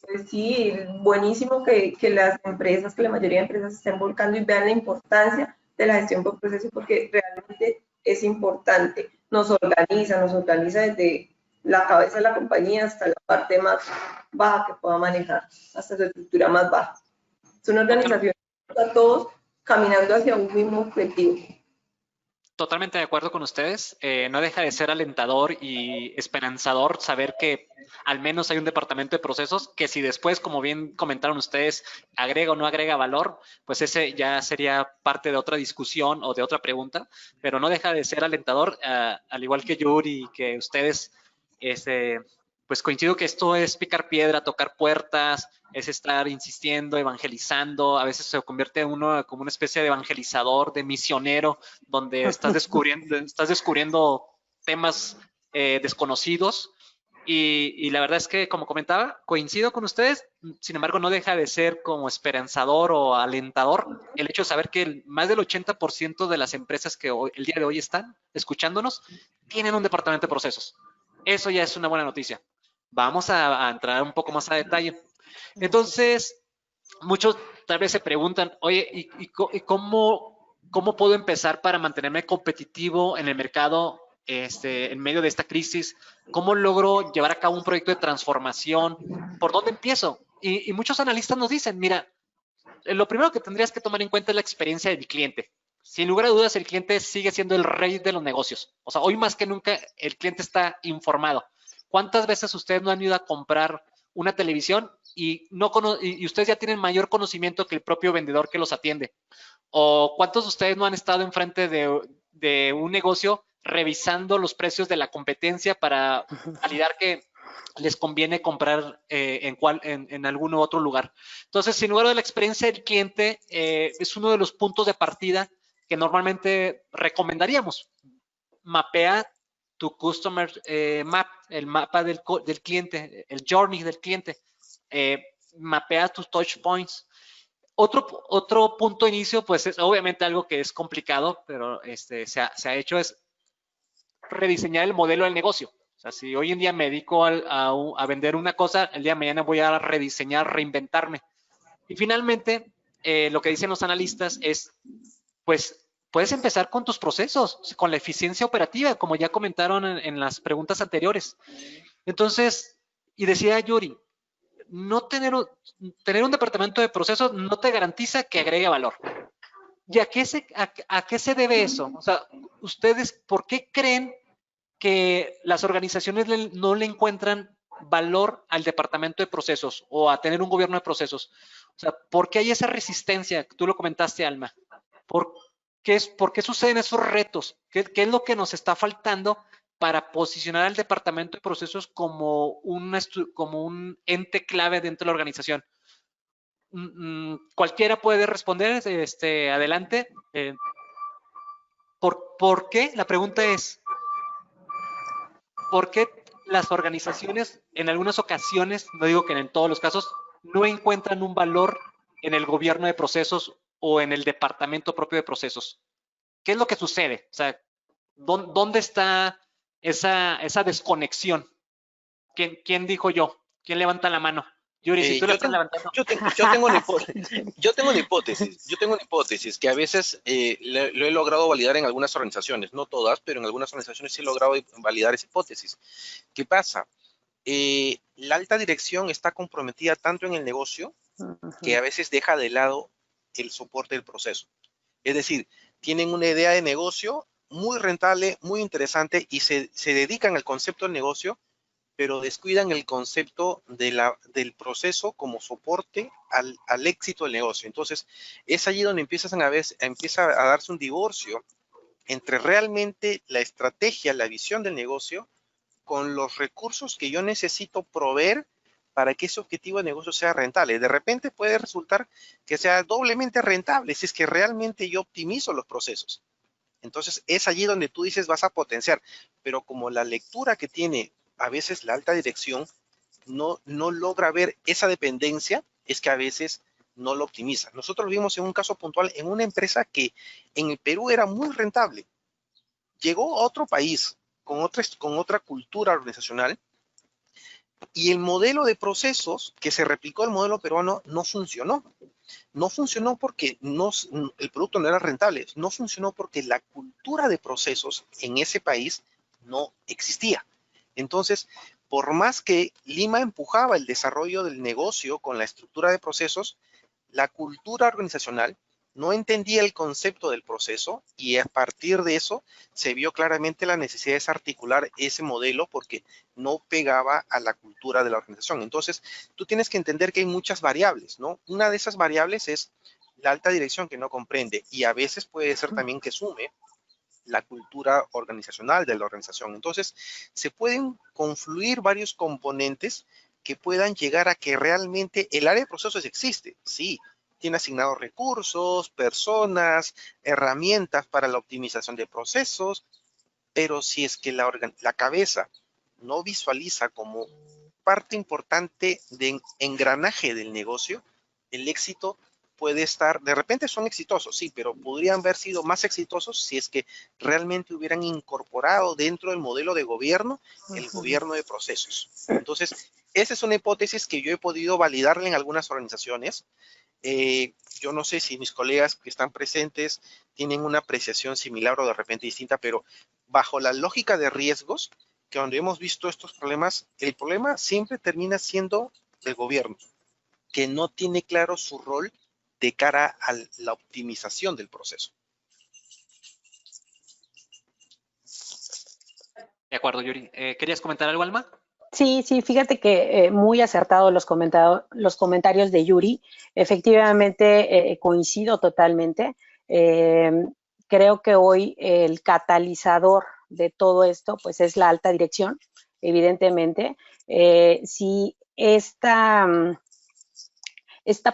pues sí, buenísimo que las empresas, que la mayoría de empresas estén volcando y vean la importancia de la gestión por proceso, porque realmente es importante. Nos organiza desde la cabeza de la compañía hasta la parte más baja que pueda manejar, hasta su estructura más baja. Es una organización que está todos caminando hacia un mismo objetivo. Totalmente de acuerdo con ustedes. No deja de ser alentador y esperanzador saber que al menos hay un departamento de procesos que si después, como bien comentaron ustedes, agrega o no agrega valor, pues ese ya sería parte de otra discusión o de otra pregunta, pero no deja de ser alentador, al igual que Yuri y que ustedes, pues coincido que esto es picar piedra, tocar puertas, es estar insistiendo, evangelizando, a veces se convierte uno como una especie de evangelizador, de misionero, donde estás descubriendo temas desconocidos y la verdad es que, como comentaba, coincido con ustedes, sin embargo no deja de ser como esperanzador o alentador el hecho de saber que más del 80% de las empresas que hoy, el día de hoy están escuchándonos tienen un departamento de procesos. Eso ya es una buena noticia. Vamos a entrar un poco más a detalle. Entonces, muchos tal vez se preguntan, oye, ¿y cómo puedo empezar para mantenerme competitivo en el mercado en medio de esta crisis? ¿Cómo logro llevar a cabo un proyecto de transformación? ¿Por dónde empiezo? Y muchos analistas nos dicen, mira, lo primero que tendrías que tomar en cuenta es la experiencia del cliente. Sin lugar a dudas, el cliente sigue siendo el rey de los negocios. O sea, hoy más que nunca el cliente está informado. ¿Cuántas veces ustedes no han ido a comprar una televisión y ustedes ya tienen mayor conocimiento que el propio vendedor que los atiende? ¿O cuántos de ustedes no han estado enfrente de un negocio revisando los precios de la competencia para validar que les conviene comprar en algún otro lugar? Entonces, sin lugar a la experiencia del cliente, es uno de los puntos de partida que normalmente recomendaríamos. Mapea tu customer map, el mapa del cliente, el journey del cliente. Mapea tus touch points. Otro punto de inicio, pues es obviamente algo que es complicado, pero se ha hecho es rediseñar el modelo del negocio. O sea, si hoy en día me dedico a vender una cosa, el día de mañana voy a rediseñar, reinventarme. Y finalmente, lo que dicen los analistas es, pues, puedes empezar con tus procesos, con la eficiencia operativa, como ya comentaron en las preguntas anteriores. Entonces, y decía Yuri, tener un departamento de procesos no te garantiza que agregue valor. ¿Y a qué se debe eso? O sea, ustedes, ¿por qué creen que las organizaciones no le encuentran valor al departamento de procesos o a tener un gobierno de procesos? O sea, ¿por qué hay esa resistencia? Tú lo comentaste, Alma. ¿Por qué suceden esos retos? ¿Qué es lo que nos está faltando para posicionar al departamento de procesos como un ente clave dentro de la organización? Cualquiera puede responder, adelante. ¿Por qué? La pregunta es, ¿por qué las organizaciones en algunas ocasiones, no digo que en todos los casos, no encuentran un valor en el gobierno de procesos o en el departamento propio de procesos? ¿Qué es lo que sucede? O sea, ¿dónde está esa desconexión? ¿Quién dijo yo? ¿Quién levanta la mano? Yuri, si tú la estás levantando. Yo tengo una hipótesis que a veces lo he logrado validar en algunas organizaciones, no todas, pero en algunas organizaciones sí he logrado validar esa hipótesis. ¿Qué pasa? La alta dirección está comprometida tanto en el negocio que a veces deja de lado el soporte del proceso. Es decir, tienen una idea de negocio muy rentable, muy interesante y se dedican al concepto del negocio, pero descuidan el concepto del proceso como soporte al éxito del negocio. Entonces, es allí donde empieza a darse un divorcio entre realmente la estrategia, la visión del negocio, con los recursos que yo necesito proveer para que ese objetivo de negocio sea rentable. De repente puede resultar que sea doblemente rentable si es que realmente yo optimizo los procesos. Entonces, es allí donde tú dices vas a potenciar, pero como la lectura que tiene a veces la alta dirección no logra ver esa dependencia, es que a veces no lo optimiza. Nosotros lo vimos en un caso puntual en una empresa que en el Perú era muy rentable. Llegó a otro país con otra cultura organizacional, y el modelo de procesos que se replicó el modelo peruano no funcionó. No funcionó porque el producto no era rentable, no funcionó porque la cultura de procesos en ese país no existía. Entonces, por más que Lima empujaba el desarrollo del negocio con la estructura de procesos, la cultura organizacional no entendía el concepto del proceso, y a partir de eso se vio claramente la necesidad de desarticular ese modelo porque no pegaba a la cultura de la organización. Entonces, tú tienes que entender que hay muchas variables, ¿no? Una de esas variables es la alta dirección, que no comprende, y a veces puede ser también que sume la cultura organizacional de la organización. Entonces, se pueden confluir varios componentes que puedan llegar a que realmente el área de procesos existe, sí, tiene asignados recursos, personas, herramientas para la optimización de procesos, pero si es que la cabeza no visualiza como parte importante de engranaje del negocio, el éxito puede estar, de repente son exitosos, sí, pero podrían haber sido más exitosos si es que realmente hubieran incorporado dentro del modelo de gobierno el gobierno de procesos. Entonces, esa es una hipótesis que yo he podido validarla en algunas organizaciones. Yo no sé si mis colegas que están presentes tienen una apreciación similar o de repente distinta, pero bajo la lógica de riesgos, que donde hemos visto estos problemas, el problema siempre termina siendo el gobierno, que no tiene claro su rol de cara a la optimización del proceso. De acuerdo, Yuri. ¿Querías comentar algo, Alma? Sí, fíjate que muy acertados los comentarios de Yuri. Efectivamente, coincido totalmente. Creo que hoy el catalizador de todo esto, pues, es la alta dirección, evidentemente. Si esta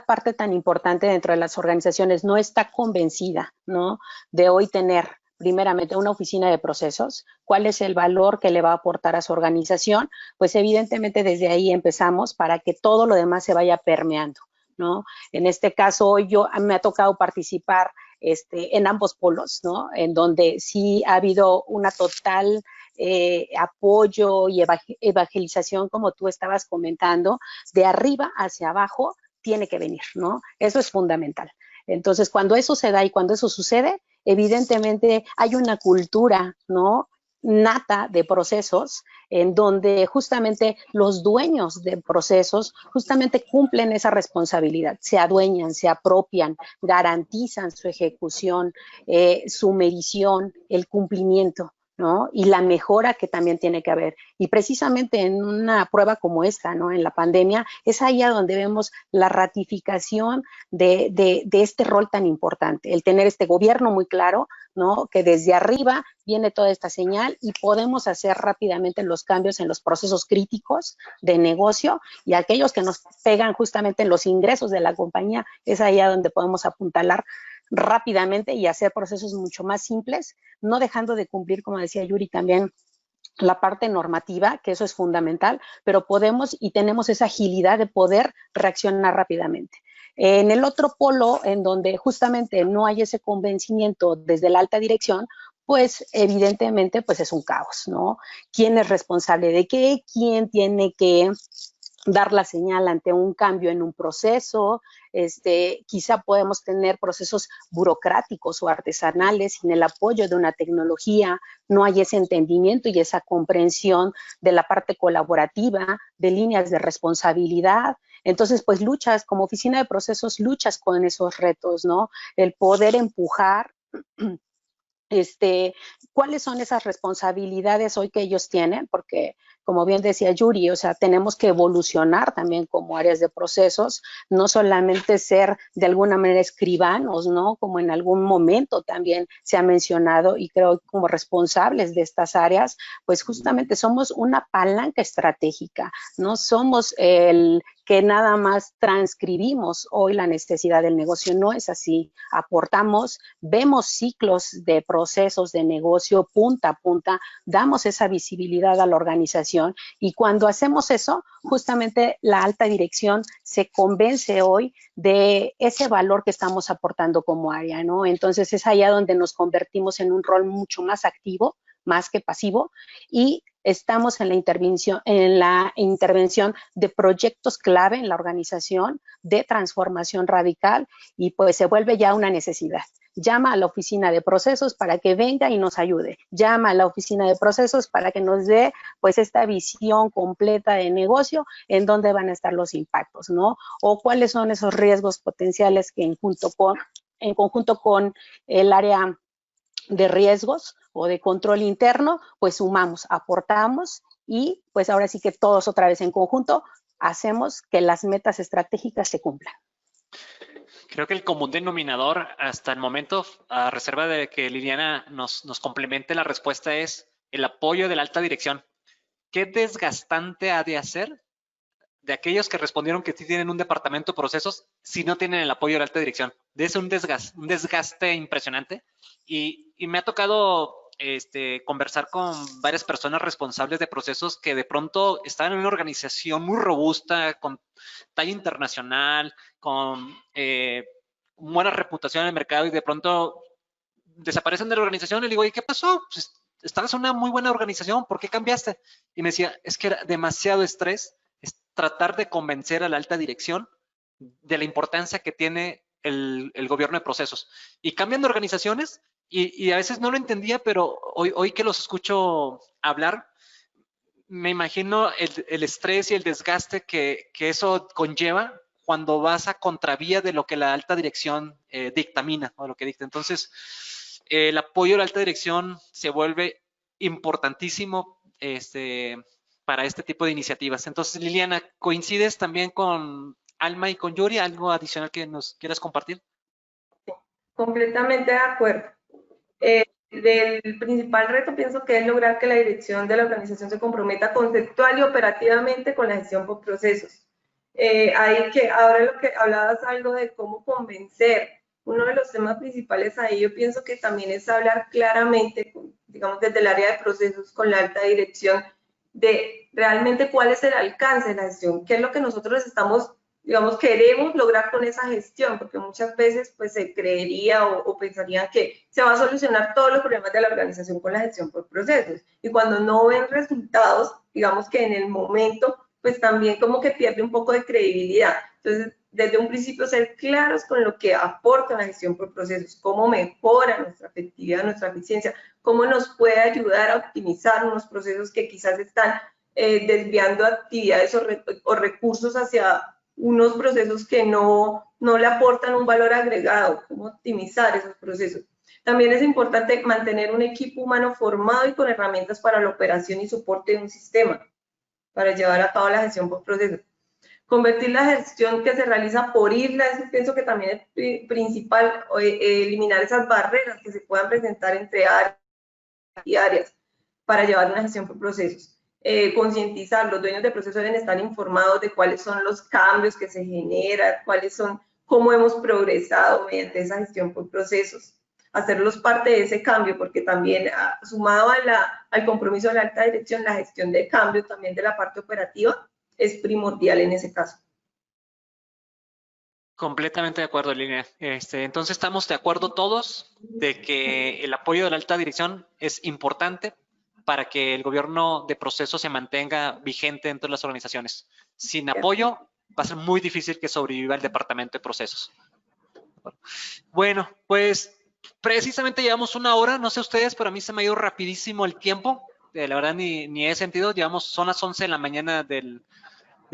parte tan importante dentro de las organizaciones no está convencida, ¿no?, de hoy tener primeramente una oficina de procesos, cuál es el valor que le va a aportar a su organización, pues evidentemente desde ahí empezamos para que todo lo demás se vaya permeando, ¿no? En este caso, hoy me ha tocado participar en ambos polos, ¿no?, en donde sí ha habido una total apoyo y evangelización, como tú estabas comentando, de arriba hacia abajo tiene que venir, ¿no? Eso es fundamental. Entonces, cuando eso se da y cuando eso sucede, evidentemente hay una cultura, ¿no?, nata de procesos en donde justamente los dueños de procesos justamente cumplen esa responsabilidad, se adueñan, se apropian, garantizan su ejecución, su medición, el cumplimiento, ¿no?, y la mejora que también tiene que haber. Y precisamente en una prueba como esta, ¿no?, en la pandemia, es ahí a donde vemos la ratificación de este rol tan importante, el tener este gobierno muy claro, ¿no?, que desde arriba viene toda esta señal y podemos hacer rápidamente los cambios en los procesos críticos de negocio, y aquellos que nos pegan justamente en los ingresos de la compañía, es ahí a donde podemos apuntalar rápidamente y hacer procesos mucho más simples, no dejando de cumplir, como decía Yuri, también la parte normativa, que eso es fundamental, pero podemos y tenemos esa agilidad de poder reaccionar rápidamente. En el otro polo, en donde justamente no hay ese convencimiento desde la alta dirección, pues evidentemente pues es un caos, ¿no? ¿Quién es responsable de qué? ¿Quién tiene que dar la señal ante un cambio en un proceso? Quizá podemos tener procesos burocráticos o artesanales sin el apoyo de una tecnología, no hay ese entendimiento y esa comprensión de la parte colaborativa, de líneas de responsabilidad. Entonces, pues luchas, como oficina de procesos, luchas con esos retos, ¿no? El poder empujar cuáles son esas responsabilidades hoy que ellos tienen, porque como bien decía Yuri, o sea, tenemos que evolucionar también como áreas de procesos, no solamente ser de alguna manera escribanos, ¿no?, como en algún momento también se ha mencionado, y creo que como responsables de estas áreas, pues justamente somos una palanca estratégica, no somos el que nada más transcribimos hoy la necesidad del negocio, no es así, aportamos, vemos ciclos de procesos de negocio punta a punta, damos esa visibilidad a la organización, y cuando hacemos eso, justamente la alta dirección se convence hoy de ese valor que estamos aportando como área, ¿no? Entonces es allá donde nos convertimos en un rol mucho más activo, más que pasivo, y estamos en la intervención de proyectos clave en la organización de transformación radical, y pues se vuelve ya una necesidad. Llama a la oficina de procesos para que venga y nos ayude. Llama a la oficina de procesos para que nos dé pues esta visión completa de negocio, en dónde van a estar los impactos, ¿no? O cuáles son esos riesgos potenciales que en conjunto con el área de riesgos o de control interno, pues sumamos, aportamos, y pues ahora sí que todos otra vez en conjunto hacemos que las metas estratégicas se cumplan. Creo que el común denominador hasta el momento, a reserva de que Liliana nos complemente la respuesta, es el apoyo de la alta dirección. ¿Qué desgastante ha de hacer de aquellos que respondieron que sí tienen un departamento de procesos si no tienen el apoyo de la alta dirección? Es un desgaste impresionante, y me ha tocado conversar con varias personas responsables de procesos que de pronto están en una organización muy robusta, con talla internacional, con buena reputación en el mercado, y de pronto desaparecen de la organización. Y le digo, ¿y qué pasó? Pues, estabas en una muy buena organización, ¿por qué cambiaste? Y me decía, es que era demasiado estrés, es tratar de convencer a la alta dirección de la importancia que tiene el gobierno de procesos. Y cambian de organizaciones, y a veces no lo entendía, pero hoy que los escucho hablar, me imagino el estrés y el desgaste que eso conlleva cuando vas a contravía de lo que la alta dirección dictamina o lo que dicta. Entonces, el apoyo de la alta dirección se vuelve importantísimo para este tipo de iniciativas. Entonces, Liliana, ¿coincides también con Alma y con Yuri? ¿Algo adicional que nos quieras compartir? Sí, completamente de acuerdo. Del principal reto pienso que es lograr que la dirección de la organización se comprometa conceptual y operativamente con la gestión por procesos. Ahora lo que hablabas algo de cómo convencer, uno de los temas principales ahí yo pienso que también es hablar claramente, digamos desde el área de procesos con la alta dirección, de realmente cuál es el alcance de la gestión, qué es lo que nosotros estamos, digamos, queremos lograr con esa gestión, porque muchas veces pues se creería o pensarían que se va a solucionar todos los problemas de la organización con la gestión por procesos, y cuando no ven resultados, digamos que en el momento pues también como que pierde un poco de credibilidad. Entonces, desde un principio ser claros con lo que aporta la gestión por procesos, cómo mejora nuestra efectividad, nuestra eficiencia, cómo nos puede ayudar a optimizar unos procesos que quizás están desviando actividades o recursos hacia unos procesos que no le aportan un valor agregado, cómo optimizar esos procesos. También es importante mantener un equipo humano formado y con herramientas para la operación y soporte de un sistema, para llevar a cabo la gestión por procesos. Convertir la gestión que se realiza por isla, eso pienso que también es principal, eliminar esas barreras que se puedan presentar entre áreas y áreas para llevar una gestión por procesos. Concientizar, los dueños de procesos deben estar informados de cuáles son los cambios que se generan, cómo hemos progresado mediante esa gestión por procesos, hacerlos parte de ese cambio, porque también sumado al compromiso de la alta dirección, la gestión de cambio también de la parte operativa es primordial en ese caso. Completamente de acuerdo, Línea. Entonces estamos de acuerdo todos de que el apoyo de la alta dirección es importante para que el gobierno de procesos se mantenga vigente dentro de las organizaciones. Sin apoyo va a ser muy difícil que sobreviva el departamento de procesos. Bueno, pues precisamente llevamos 1 hora, no sé ustedes, pero a mí se me ha ido rapidísimo el tiempo. La verdad ni he sentido, son las 11 de la mañana del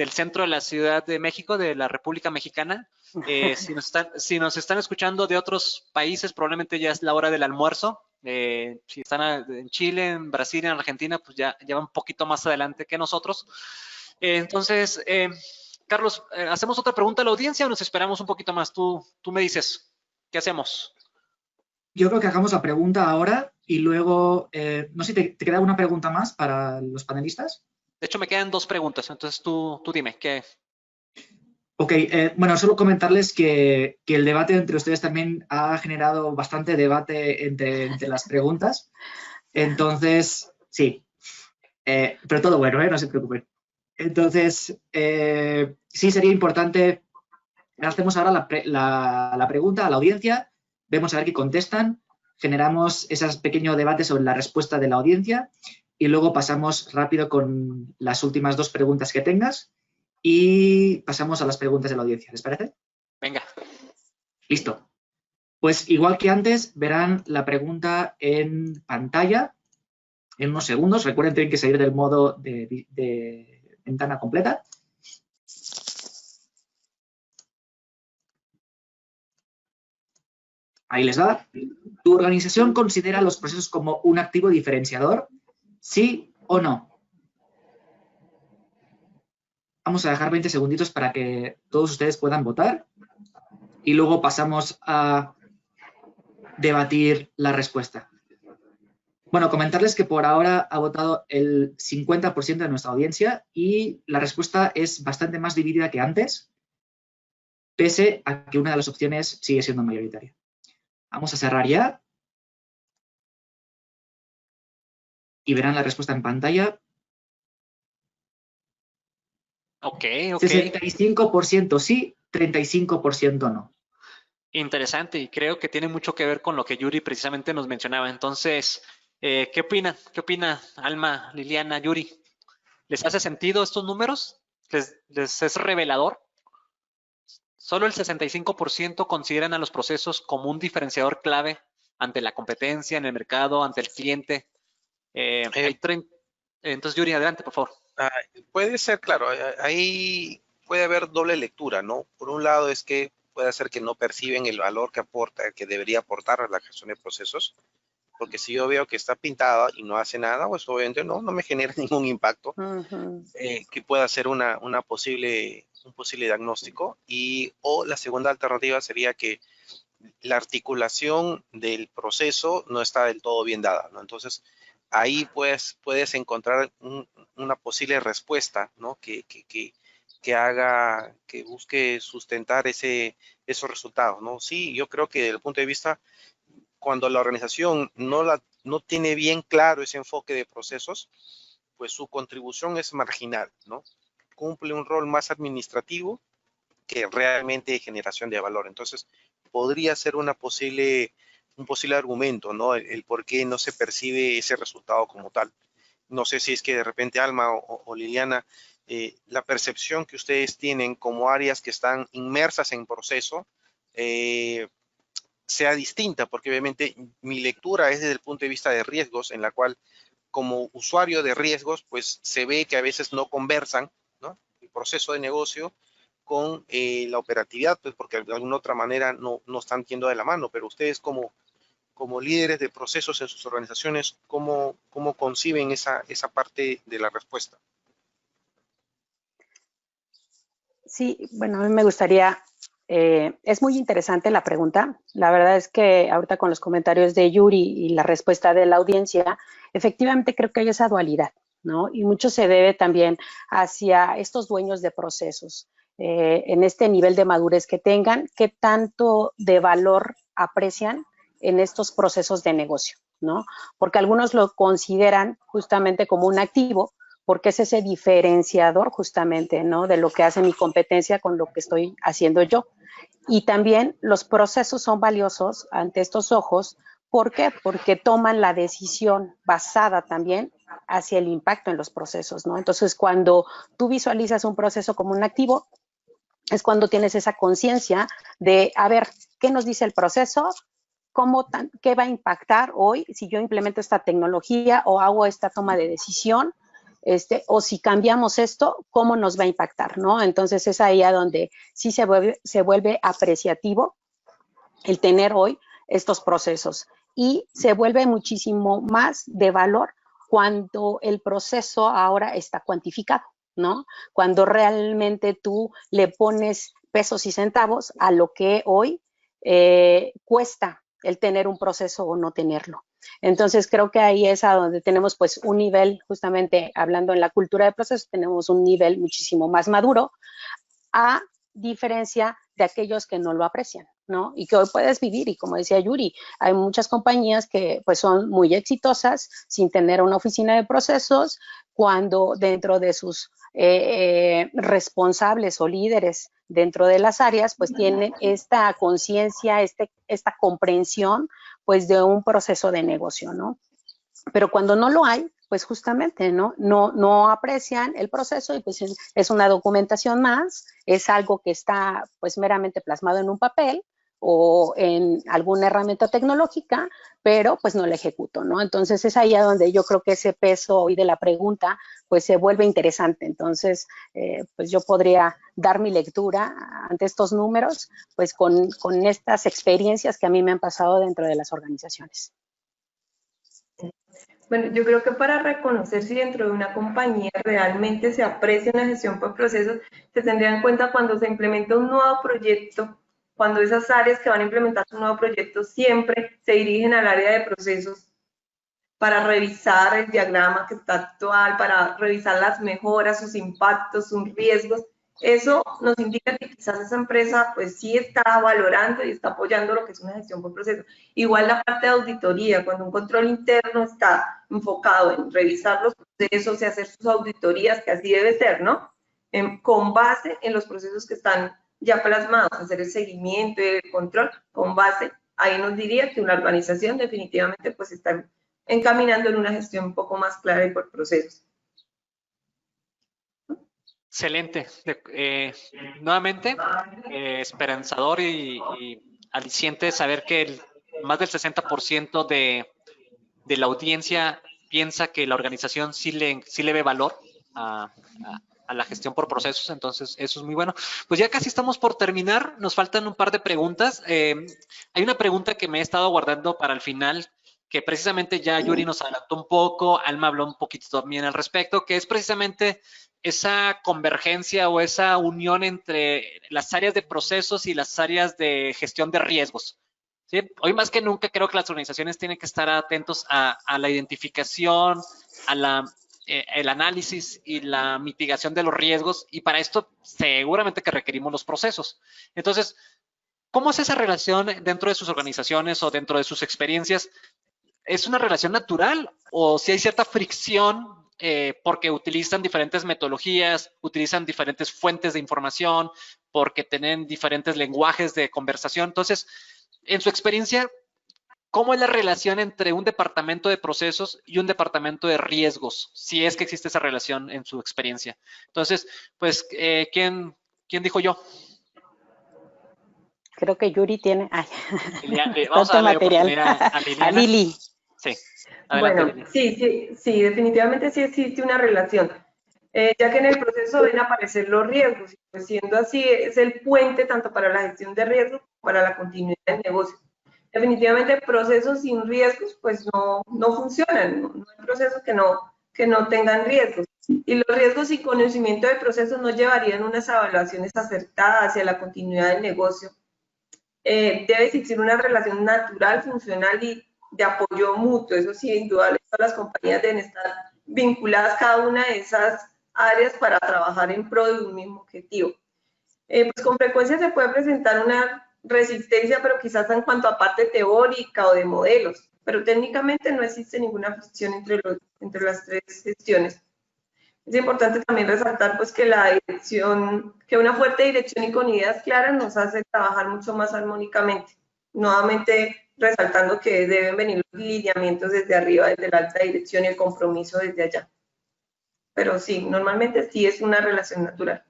centro de la Ciudad de México, de la República Mexicana. Si nos están escuchando de otros países, probablemente ya es la hora del almuerzo. Si están en Chile, en Brasil, en Argentina, pues ya van un poquito más adelante que nosotros. Entonces, Carlos, ¿hacemos otra pregunta a la audiencia o nos esperamos un poquito más? Tú me dices, ¿qué hacemos? Yo creo que hagamos la pregunta ahora y luego, no sé, ¿te queda una pregunta más para los panelistas? De hecho, me quedan 2 preguntas, entonces tú dime, ¿qué? Ok, bueno, solo comentarles que el debate entre ustedes también ha generado bastante debate entre las preguntas. Entonces, sí, pero todo bueno, no se preocupen. Entonces, sí sería importante, hacemos ahora la pregunta a la audiencia, vemos a ver qué contestan. generamos ese pequeño debate sobre la respuesta de la audiencia y luego pasamos rápido con las últimas 2 preguntas que tengas y pasamos a las preguntas de la audiencia. ¿Les parece? Venga. Listo. Pues igual que antes, verán la pregunta en pantalla en unos segundos. Recuerden, tienen que salir del modo de ventana completa. Ahí les va. ¿Tu organización considera los procesos como un activo diferenciador? ¿Sí o no? Vamos a dejar 20 segunditos para que todos ustedes puedan votar y luego pasamos a debatir la respuesta. Bueno, comentarles que por ahora ha votado el 50% de nuestra audiencia y la respuesta es bastante más dividida que antes, pese a que una de las opciones sigue siendo mayoritaria. Vamos a cerrar ya y verán la respuesta en pantalla. Ok. 65% sí, 35% no. Interesante, y creo que tiene mucho que ver con lo que Yuri precisamente nos mencionaba. Entonces, ¿qué opinan? ¿Qué opina Alma, Liliana, Yuri? ¿Les hace sentido estos números? ¿Les es revelador? Solo el 65% consideran a los procesos como un diferenciador clave ante la competencia, en el mercado, ante el cliente. Entonces, Yuri, adelante, por favor. Puede ser, claro, ahí puede haber doble lectura, ¿no? Por un lado es que puede ser que no perciben el valor que aporta, que debería aportar a la gestión de procesos, porque si yo veo que está pintada y no hace nada, pues obviamente no me genera ningún impacto, que pueda ser un posible diagnóstico. O la segunda alternativa sería que la articulación del proceso no está del todo bien dada, ¿no? Entonces, ahí pues puedes encontrar una posible respuesta, ¿no? Que busque sustentar esos resultados, ¿no? Sí, yo creo que desde el punto de vista, cuando la organización no tiene bien claro ese enfoque de procesos, pues su contribución es marginal, ¿no? Cumple un rol más administrativo que realmente de generación de valor. Entonces, podría ser un posible argumento, ¿no? El por qué no se percibe ese resultado como tal. No sé si es que de repente Alma o Liliana, la percepción que ustedes tienen como áreas que están inmersas en proceso sea distinta, porque obviamente mi lectura es desde el punto de vista de riesgos, en la cual como usuario de riesgos, pues se ve que a veces no conversan, ¿no? El proceso de negocio con la operatividad, pues porque de alguna otra manera no están yendo de la mano, pero ustedes como líderes de procesos en sus organizaciones, ¿cómo conciben esa parte de la respuesta? Sí, bueno, a mí me gustaría, es muy interesante la pregunta. La verdad es que ahorita con los comentarios de Yuri y la respuesta de la audiencia, efectivamente creo que hay esa dualidad, ¿no? Y mucho se debe también hacia estos dueños de procesos, en este nivel de madurez que tengan, qué tanto de valor aprecian en estos procesos de negocio, ¿no? Porque algunos lo consideran justamente como un activo, porque es ese diferenciador justamente, ¿no? De lo que hace mi competencia con lo que estoy haciendo yo. Y también los procesos son valiosos ante estos ojos. ¿Por qué? Porque toman la decisión basada también hacia el impacto en los procesos, ¿no? Entonces, cuando tú visualizas un proceso como un activo, es cuando tienes esa conciencia de, a ver, ¿qué nos dice el proceso? ¿Qué va a impactar hoy si yo implemento esta tecnología o hago esta toma de decisión? O si cambiamos esto, ¿cómo nos va a impactar? ¿No? Entonces es ahí a donde sí se vuelve apreciativo el tener hoy estos procesos y se vuelve muchísimo más de valor cuando el proceso ahora está cuantificado, ¿no? Cuando realmente tú le pones pesos y centavos a lo que hoy cuesta el tener un proceso o no tenerlo. Entonces creo que ahí es a donde tenemos pues un nivel, justamente hablando en la cultura de procesos, tenemos un nivel muchísimo más maduro, a diferencia de aquellos que no lo aprecian, ¿no? Y que hoy puedes vivir, y como decía Yuri, hay muchas compañías que pues son muy exitosas sin tener una oficina de procesos, cuando dentro de sus responsables o líderes dentro de las áreas, pues tienen esta conciencia, esta comprensión pues de un proceso de negocio, ¿no? Pero cuando no lo hay, pues justamente no aprecian el proceso y pues es una documentación más, es algo que está pues meramente plasmado en un papel o en alguna herramienta tecnológica, pero pues no la ejecuto, ¿no? Entonces es ahí a donde yo creo que ese peso hoy de la pregunta pues se vuelve interesante. Entonces pues yo podría dar mi lectura ante estos números pues con estas experiencias que a mí me han pasado dentro de las organizaciones. Bueno, yo creo que para reconocer si dentro de una compañía realmente se aprecia una gestión por procesos, se tendría en cuenta cuando se implementa un nuevo proyecto, cuando esas áreas que van a implementar un nuevo proyecto siempre se dirigen al área de procesos para revisar el diagrama que está actual, para revisar las mejoras, sus impactos, sus riesgos. Eso nos indica que quizás esa empresa pues sí está valorando y está apoyando lo que es una gestión por proceso. Igual la parte de auditoría, cuando un control interno está enfocado en revisar los procesos y hacer sus auditorías, que así debe ser, ¿no? Con base en los procesos que están ya plasmados, hacer el seguimiento y el control con base, ahí nos diría que una organización definitivamente pues está encaminando en una gestión un poco más clara y por procesos. Excelente. Nuevamente, esperanzador y aliciente saber que más del 60% de la audiencia piensa que la organización sí le ve valor a la gestión por procesos, entonces eso es muy bueno. Pues ya casi estamos por terminar, nos faltan un par de preguntas. Hay una pregunta que me he estado guardando para el final, que precisamente ya Yuri nos adelantó un poco, Alma habló un poquito también al respecto, que es precisamente esa convergencia o esa unión entre las áreas de procesos y las áreas de gestión de riesgos. ¿Sí? Hoy más que nunca creo que las organizaciones tienen que estar atentos a la identificación, a el análisis y la mitigación de los riesgos, y para esto seguramente que requerimos los procesos. Entonces, ¿cómo es esa relación dentro de sus organizaciones o dentro de sus experiencias? ¿Es una relación natural o si hay cierta fricción porque utilizan diferentes metodologías, utilizan diferentes fuentes de información, porque tienen diferentes lenguajes de conversación? Entonces, en su experiencia, ¿cómo es la relación entre un departamento de procesos y un departamento de riesgos? Si es que existe esa relación en su experiencia. Entonces, pues, ¿quién dijo yo? Creo que Yuri tiene... Ay, vamos a darle oportunidad a Liliana. A Lili. Sí. Adelante, bueno, sí, definitivamente sí existe una relación. Ya que en el proceso deben aparecer los riesgos, y pues siendo así, es el puente tanto para la gestión de riesgos como para la continuidad del negocio. Definitivamente procesos sin riesgos pues no funcionan, no hay procesos que no tengan riesgos. Y los riesgos sin conocimiento de procesos no llevarían unas evaluaciones acertadas hacia la continuidad del negocio. Debe existir una relación natural, funcional y de apoyo mutuo. Eso sí, indudablemente todas las compañías deben estar vinculadas cada una de esas áreas para trabajar en pro de un mismo objetivo. Pues con frecuencia se puede presentar una resistencia, pero quizás en cuanto a parte teórica o de modelos, pero técnicamente no existe ninguna fricción entre las tres gestiones. Es importante también resaltar pues que una fuerte dirección y con ideas claras nos hace trabajar mucho más armónicamente. Nuevamente resaltando que deben venir los lineamientos desde arriba, desde la alta dirección y el compromiso desde allá. Pero sí, normalmente sí es una relación natural.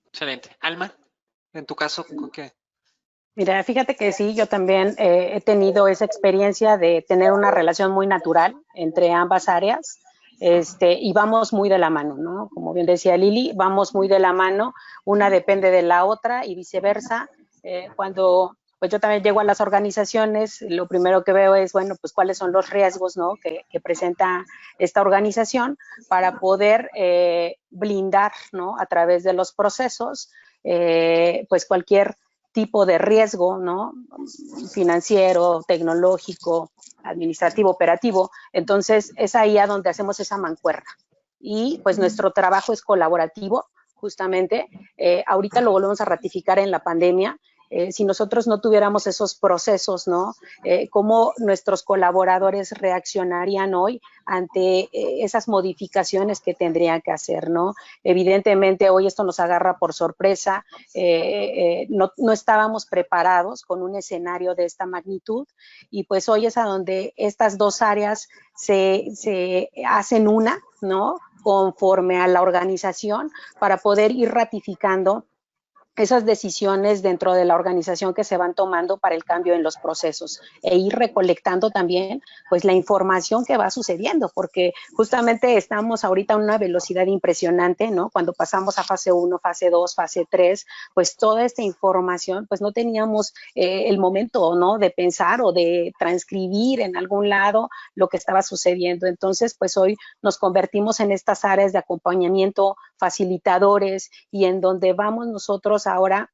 Excelente. Alma, en tu caso, ¿con qué? Mira, fíjate que sí, yo también he tenido esa experiencia de tener una relación muy natural entre ambas áreas, y vamos muy de la mano, ¿no? Como bien decía Lili, vamos muy de la mano, una depende de la otra y viceversa. Cuando pues yo también llego a las organizaciones, lo primero que veo es, bueno, pues cuáles son los riesgos, ¿no? que presenta esta organización para poder blindar, ¿no? A través de los procesos, pues cualquier tipo de riesgo, ¿no? Financiero, tecnológico, administrativo, operativo. Entonces, es ahí a donde hacemos esa mancuerna. Y pues nuestro trabajo es colaborativo, justamente. Ahorita lo volvemos a ratificar en la pandemia, si nosotros no tuviéramos esos procesos, ¿no? ¿Cómo nuestros colaboradores reaccionarían hoy ante esas modificaciones que tendrían que hacer, ¿no? Evidentemente hoy esto nos agarra por sorpresa, no estábamos preparados con un escenario de esta magnitud y pues hoy es a donde estas dos áreas se hacen una, ¿no? Conforme a la organización para poder ir ratificando esas decisiones dentro de la organización que se van tomando para el cambio en los procesos e ir recolectando también pues la información que va sucediendo, porque justamente estamos ahorita a una velocidad impresionante, ¿no? Cuando pasamos a fase 1, fase 2, fase 3, pues toda esta información, pues no teníamos el momento, ¿no? De pensar o de transcribir en algún lado lo que estaba sucediendo. Entonces, pues hoy nos convertimos en estas áreas de acompañamiento, facilitadores y en donde vamos nosotros ahora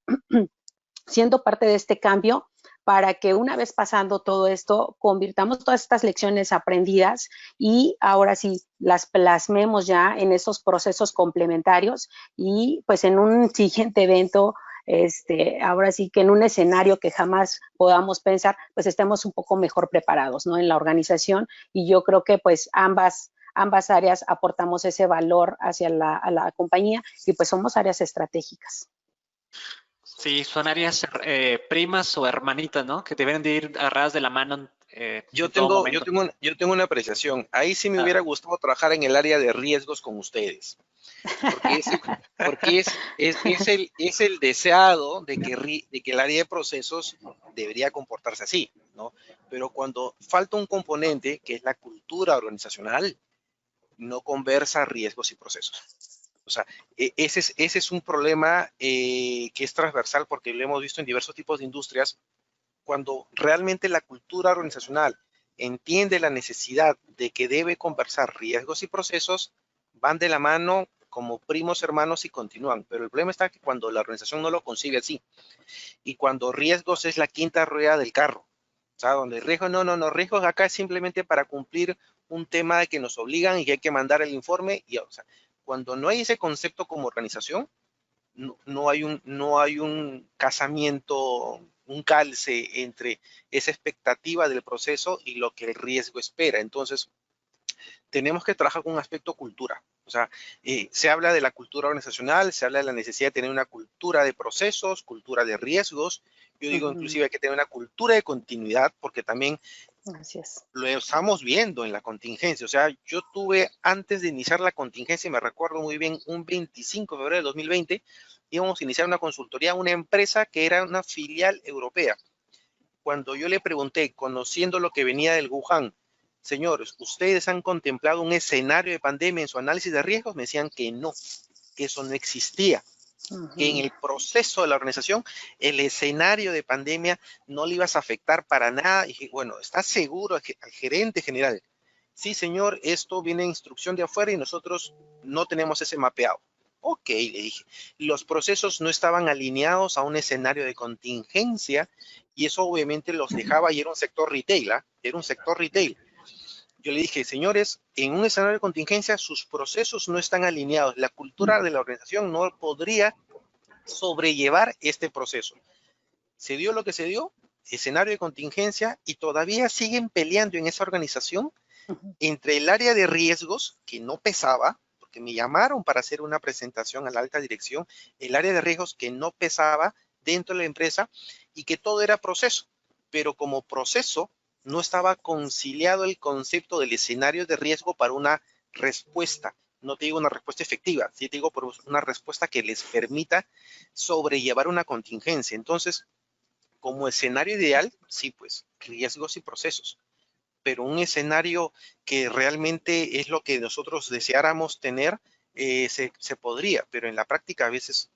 siendo parte de este cambio para que una vez pasando todo esto, convirtamos todas estas lecciones aprendidas y ahora sí las plasmemos ya en esos procesos complementarios y pues en un siguiente evento, ahora sí que en un escenario que jamás podamos pensar, pues estemos un poco mejor preparados, ¿no? En la organización y yo creo que pues ambas áreas aportamos ese valor hacia a la compañía y pues somos áreas estratégicas. Sí, son áreas primas o hermanitas, ¿no? Que deben de ir agarradas de la mano. Yo tengo una apreciación. Ahí sí me hubiera gustado trabajar en el área de riesgos con ustedes. Porque es el deseado de que el área de procesos debería comportarse así, ¿no? Pero cuando falta un componente, que es la cultura organizacional, no conversa riesgos y procesos. O sea, ese es un problema que es transversal porque lo hemos visto en diversos tipos de industrias. Cuando realmente la cultura organizacional entiende la necesidad de que debe conversar riesgos y procesos, van de la mano como primos hermanos y continúan. Pero el problema está que cuando la organización no lo concibe así y cuando riesgos es la quinta rueda del carro, o sea, donde riesgos, riesgos acá es simplemente para cumplir un tema de que nos obligan y que hay que mandar el informe. Y, o sea, cuando no hay ese concepto como organización, no hay un casamiento, un calce entre esa expectativa del proceso y lo que el riesgo espera. Entonces, tenemos que trabajar con un aspecto cultura. O sea, se habla de la cultura organizacional, se habla de la necesidad de tener una cultura de procesos, cultura de riesgos. Yo digo, inclusive hay que tener una cultura de continuidad, porque también lo estamos viendo en la contingencia. O sea, yo tuve, antes de iniciar la contingencia, me recuerdo muy bien, un 25 de febrero de 2020, íbamos a iniciar una consultoría a una empresa que era una filial europea. Cuando yo le pregunté, conociendo lo que venía del Wuhan, señores, ¿ustedes han contemplado un escenario de pandemia en su análisis de riesgos? Me decían que no, que eso no existía. Que en el proceso de la organización, el escenario de pandemia no le ibas a afectar para nada. Y dije, bueno, ¿estás seguro al gerente general? Sí, señor, esto viene en instrucción de afuera y nosotros no tenemos ese mapeado. Ok, le dije, los procesos no estaban alineados a un escenario de contingencia y eso obviamente los dejaba y era un sector retail, era un sector retail. Yo le dije, señores, en un escenario de contingencia sus procesos no están alineados. La cultura de la organización no podría sobrellevar este proceso. Se dio lo que se dio, escenario de contingencia, y todavía siguen peleando en esa organización entre el área de riesgos, que no pesaba, porque me llamaron para hacer una presentación a la alta dirección, el área de riesgos que no pesaba dentro de la empresa y que todo era proceso, pero como proceso no estaba conciliado el concepto del escenario de riesgo para una respuesta. No te digo una respuesta efectiva, sí te digo por una respuesta que les permita sobrellevar una contingencia. Entonces, como escenario ideal, sí, pues, riesgos y procesos. Pero un escenario que realmente es lo que nosotros deseáramos tener, se podría, pero en la práctica a veces,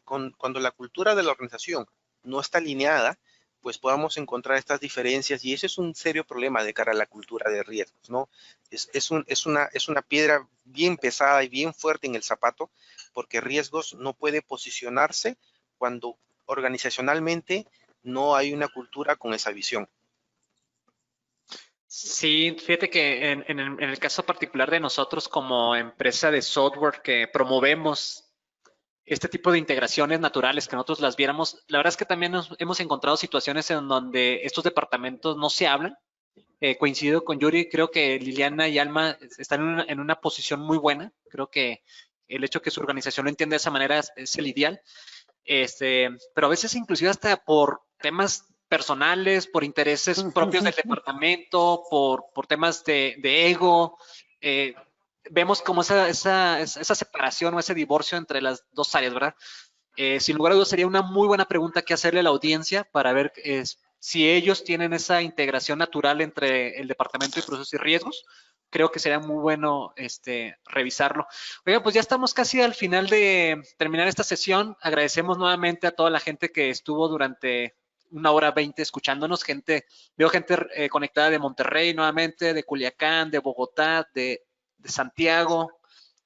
cuando la cultura de la organización no está alineada, pues podamos encontrar estas diferencias y ese es un serio problema de cara a la cultura de riesgos, ¿no? Es una piedra bien pesada y bien fuerte en el zapato, porque riesgos no puede posicionarse cuando organizacionalmente no hay una cultura con esa visión. Sí, fíjate que en el caso particular de nosotros como empresa de software que promovemos este tipo de integraciones naturales que nosotros las viéramos. La verdad es que también hemos encontrado situaciones en donde estos departamentos no se hablan. Coincido con Yuri, creo que Liliana y Alma están en una posición muy buena. Creo que el hecho que su organización lo entienda de esa manera es el ideal. Pero a veces inclusive hasta por temas personales, por intereses propios del departamento, por temas de ego, vemos como esa separación o ese divorcio entre las dos áreas, ¿verdad? Sin lugar a dudas sería una muy buena pregunta que hacerle a la audiencia para ver si ellos tienen esa integración natural entre el departamento de procesos y riesgos. Creo que sería muy bueno revisarlo. Oiga, pues ya estamos casi al final de terminar esta sesión. Agradecemos nuevamente a toda la gente que estuvo durante 1 hora 20 escuchándonos. Veo gente conectada de Monterrey nuevamente, de Culiacán, de Bogotá, de Santiago,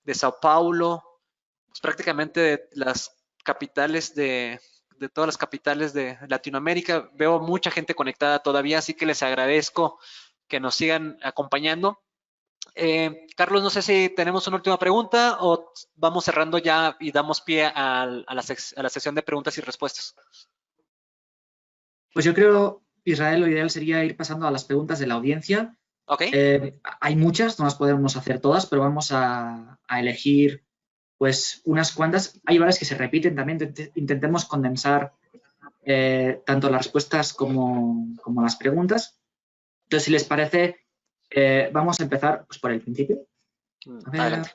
de Sao Paulo, pues prácticamente de las capitales de todas las capitales de Latinoamérica. Veo mucha gente conectada todavía, así que les agradezco que nos sigan acompañando. Carlos, no sé si tenemos una última pregunta o vamos cerrando ya y damos pie a la sesión de preguntas y respuestas. Pues yo creo, Israel, lo ideal sería ir pasando a las preguntas de la audiencia. Okay. Hay muchas, no las podemos hacer todas, pero vamos a elegir pues unas cuantas. Hay varias que se repiten también. Intentemos condensar tanto las respuestas como las preguntas. Entonces, si les parece, vamos a empezar pues, por el principio. Adelante.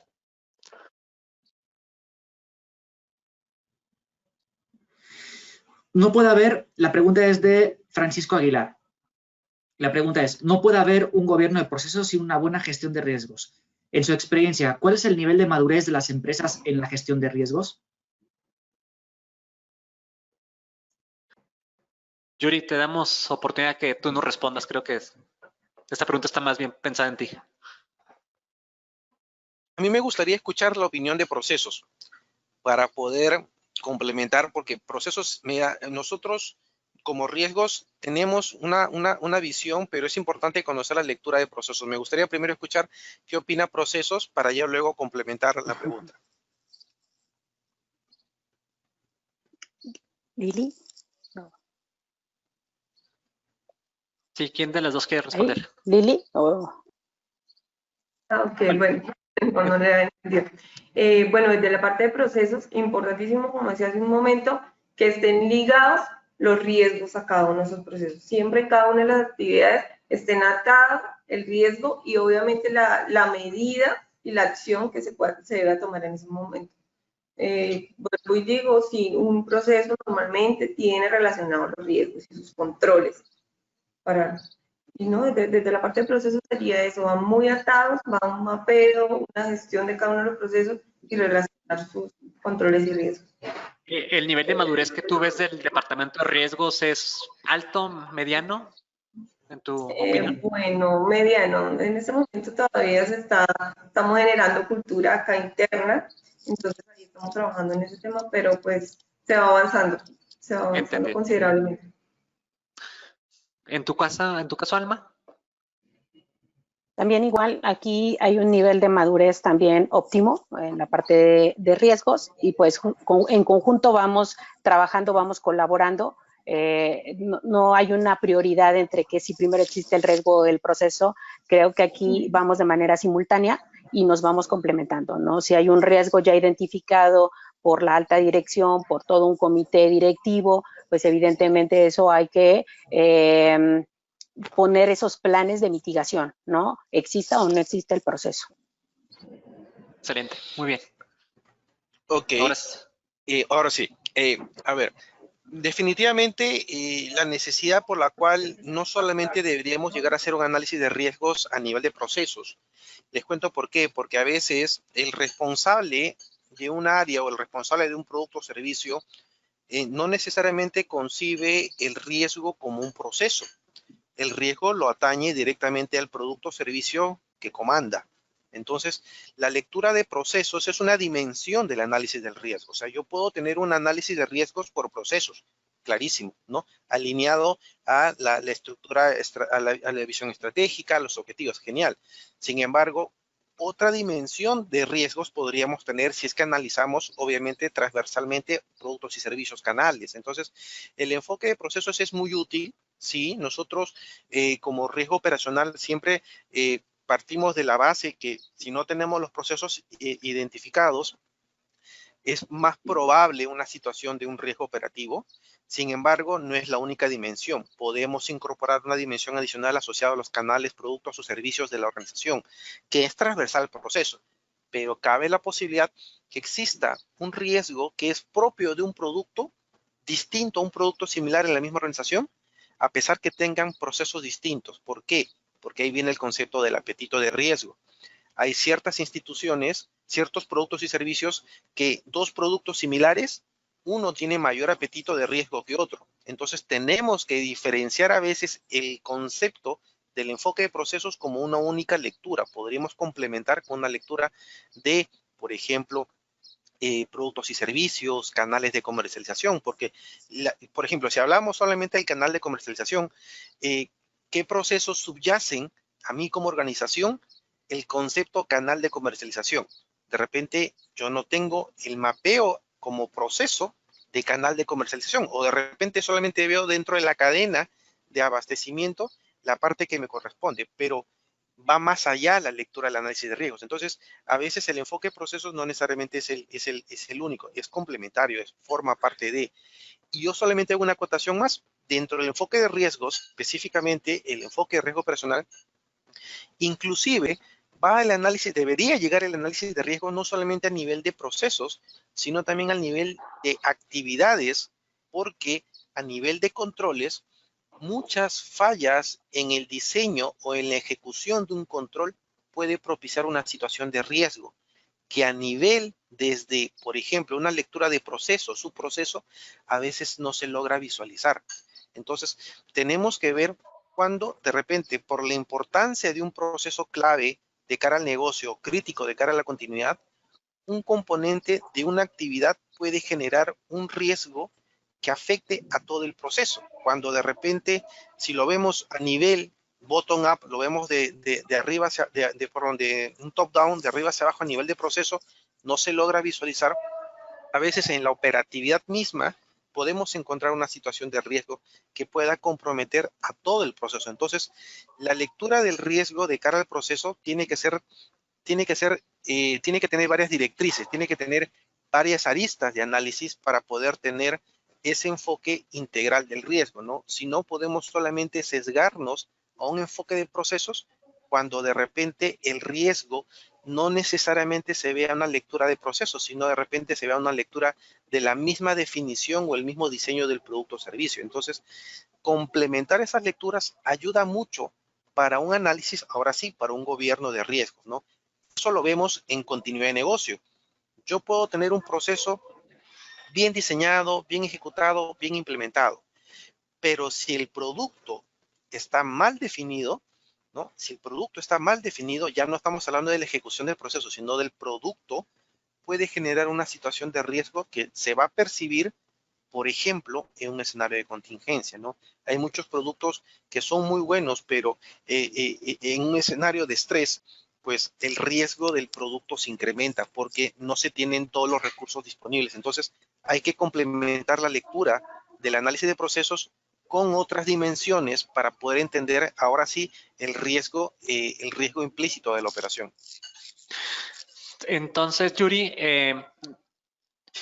No puede haber, la pregunta es de Francisco Aguilar. La pregunta es, ¿no puede haber un gobierno de procesos sin una buena gestión de riesgos? En su experiencia, ¿cuál es el nivel de madurez de las empresas en la gestión de riesgos? Yuri, te damos oportunidad que tú nos respondas. Creo que esta pregunta está más bien pensada en ti. A mí me gustaría escuchar la opinión de procesos para poder complementar, porque procesos, mira, nosotros como riesgos tenemos una visión, pero es importante conocer la lectura de procesos. Me gustaría primero escuchar qué opina procesos para ya luego complementar la pregunta. Lili. No. Sí, ¿quién de las dos quiere responder? Lili. Oh. Ok, bueno, no le había entendido. Bueno, desde la parte de procesos, importantísimo, como decía hace un momento, que estén ligados los riesgos a cada uno de esos procesos. Siempre en cada una de las actividades estén atados el riesgo y obviamente la medida y la acción que se debe tomar en ese momento. Vuelvo y digo, si un proceso normalmente tiene relacionados los riesgos y sus controles. Y no, desde la parte de procesos sería eso, van muy atados, va un mapeo, una gestión de cada uno de los procesos y relacionar sus controles y riesgos. ¿El nivel de madurez que tú ves del departamento de riesgos es alto, mediano, en tu opinión? Bueno, mediano. En este momento todavía estamos generando cultura acá interna, entonces ahí estamos trabajando en ese tema, pero pues se va avanzando considerablemente. ¿En tu caso, Alma? También igual, aquí hay un nivel de madurez también óptimo en la parte de riesgos y pues en conjunto vamos trabajando, vamos colaborando. No hay una prioridad entre que si primero existe el riesgo o el proceso. Creo que aquí vamos de manera simultánea y nos vamos complementando, ¿no? Si hay un riesgo ya identificado por la alta dirección, por todo un comité directivo, pues evidentemente eso hay que poner esos planes de mitigación, ¿no? Exista o no exista el proceso. Excelente, muy bien. Ok, ahora sí. A ver, definitivamente la necesidad por la cual no solamente deberíamos llegar a hacer un análisis de riesgos a nivel de procesos. Les cuento por qué. Porque a veces el responsable de un área o el responsable de un producto o servicio no necesariamente concibe el riesgo como un proceso. El riesgo lo atañe directamente al producto o servicio que comanda. Entonces, la lectura de procesos es una dimensión del análisis del riesgo. O sea, yo puedo tener un análisis de riesgos por procesos, clarísimo, ¿no? Alineado a la estructura, a la visión estratégica, a los objetivos, genial. Sin embargo, otra dimensión de riesgos podríamos tener si es que analizamos, obviamente, transversalmente productos y servicios canales. Entonces, el enfoque de procesos es muy útil. Sí, nosotros como riesgo operacional siempre partimos de la base que si no tenemos los procesos identificados, es más probable una situación de un riesgo operativo. Sin embargo, no es la única dimensión. Podemos incorporar una dimensión adicional asociada a los canales, productos o servicios de la organización, que es transversal al proceso. Pero cabe la posibilidad que exista un riesgo que es propio de un producto distinto a un producto similar en la misma organización, a pesar que tengan procesos distintos. ¿Por qué? Porque ahí viene el concepto del apetito de riesgo. Hay ciertas instituciones, ciertos productos y servicios que dos productos similares, uno tiene mayor apetito de riesgo que otro. Entonces tenemos que diferenciar a veces el concepto del enfoque de procesos como una única lectura. Podríamos complementar con una lectura de, por ejemplo, productos y servicios, canales de comercialización, porque, por ejemplo, si hablamos solamente del canal de comercialización, ¿qué procesos subyacen a mí como organización el concepto canal de comercialización? De repente yo no tengo el mapeo como proceso de canal de comercialización, o de repente solamente veo dentro de la cadena de abastecimiento la parte que me corresponde, pero va más allá la lectura del análisis de riesgos. Entonces, a veces el enfoque de procesos no necesariamente es el único, es complementario, forma parte de. Y yo solamente hago una acotación más. Dentro del enfoque de riesgos, específicamente el enfoque de riesgo operacional, inclusive va el análisis, debería llegar el análisis de riesgo no solamente a nivel de procesos, sino también al nivel de actividades, porque a nivel de controles, muchas fallas en el diseño o en la ejecución de un control puede propiciar una situación de riesgo que a nivel desde, por ejemplo, una lectura de proceso, su proceso, a veces no se logra visualizar. Entonces, tenemos que ver cuando de repente, por la importancia de un proceso clave de cara al negocio, crítico de cara a la continuidad, un componente de una actividad puede generar un riesgo que afecte a todo el proceso. Cuando de repente, si lo vemos a nivel bottom-up, lo vemos de arriba hacia, de un top-down, de arriba hacia abajo a nivel de proceso, no se logra visualizar. A veces en la operatividad misma podemos encontrar una situación de riesgo que pueda comprometer a todo el proceso. Entonces, la lectura del riesgo de cara al proceso tiene que tener varias directrices, tiene que tener varias aristas de análisis para poder tener ese enfoque integral del riesgo, ¿no? Si no, podemos solamente sesgarnos a un enfoque de procesos cuando de repente el riesgo no necesariamente se vea una lectura de procesos, sino de repente se vea una lectura de la misma definición o el mismo diseño del producto o servicio. Entonces, complementar esas lecturas ayuda mucho para un análisis, ahora sí, para un gobierno de riesgos, ¿no? Eso lo vemos en continuidad de negocio. Yo puedo tener un proceso bien diseñado, bien ejecutado, bien implementado, pero si el producto está mal definido, ¿no? Si el producto está mal definido, ya no estamos hablando de la ejecución del proceso, sino del producto, puede generar una situación de riesgo que se va a percibir, por ejemplo, en un escenario de contingencia, ¿no? Hay muchos productos que son muy buenos, pero en un escenario de estrés, pues el riesgo del producto se incrementa porque no se tienen todos los recursos disponibles. Entonces, hay que complementar la lectura del análisis de procesos con otras dimensiones para poder entender ahora sí el riesgo implícito de la operación. Entonces, Yuri,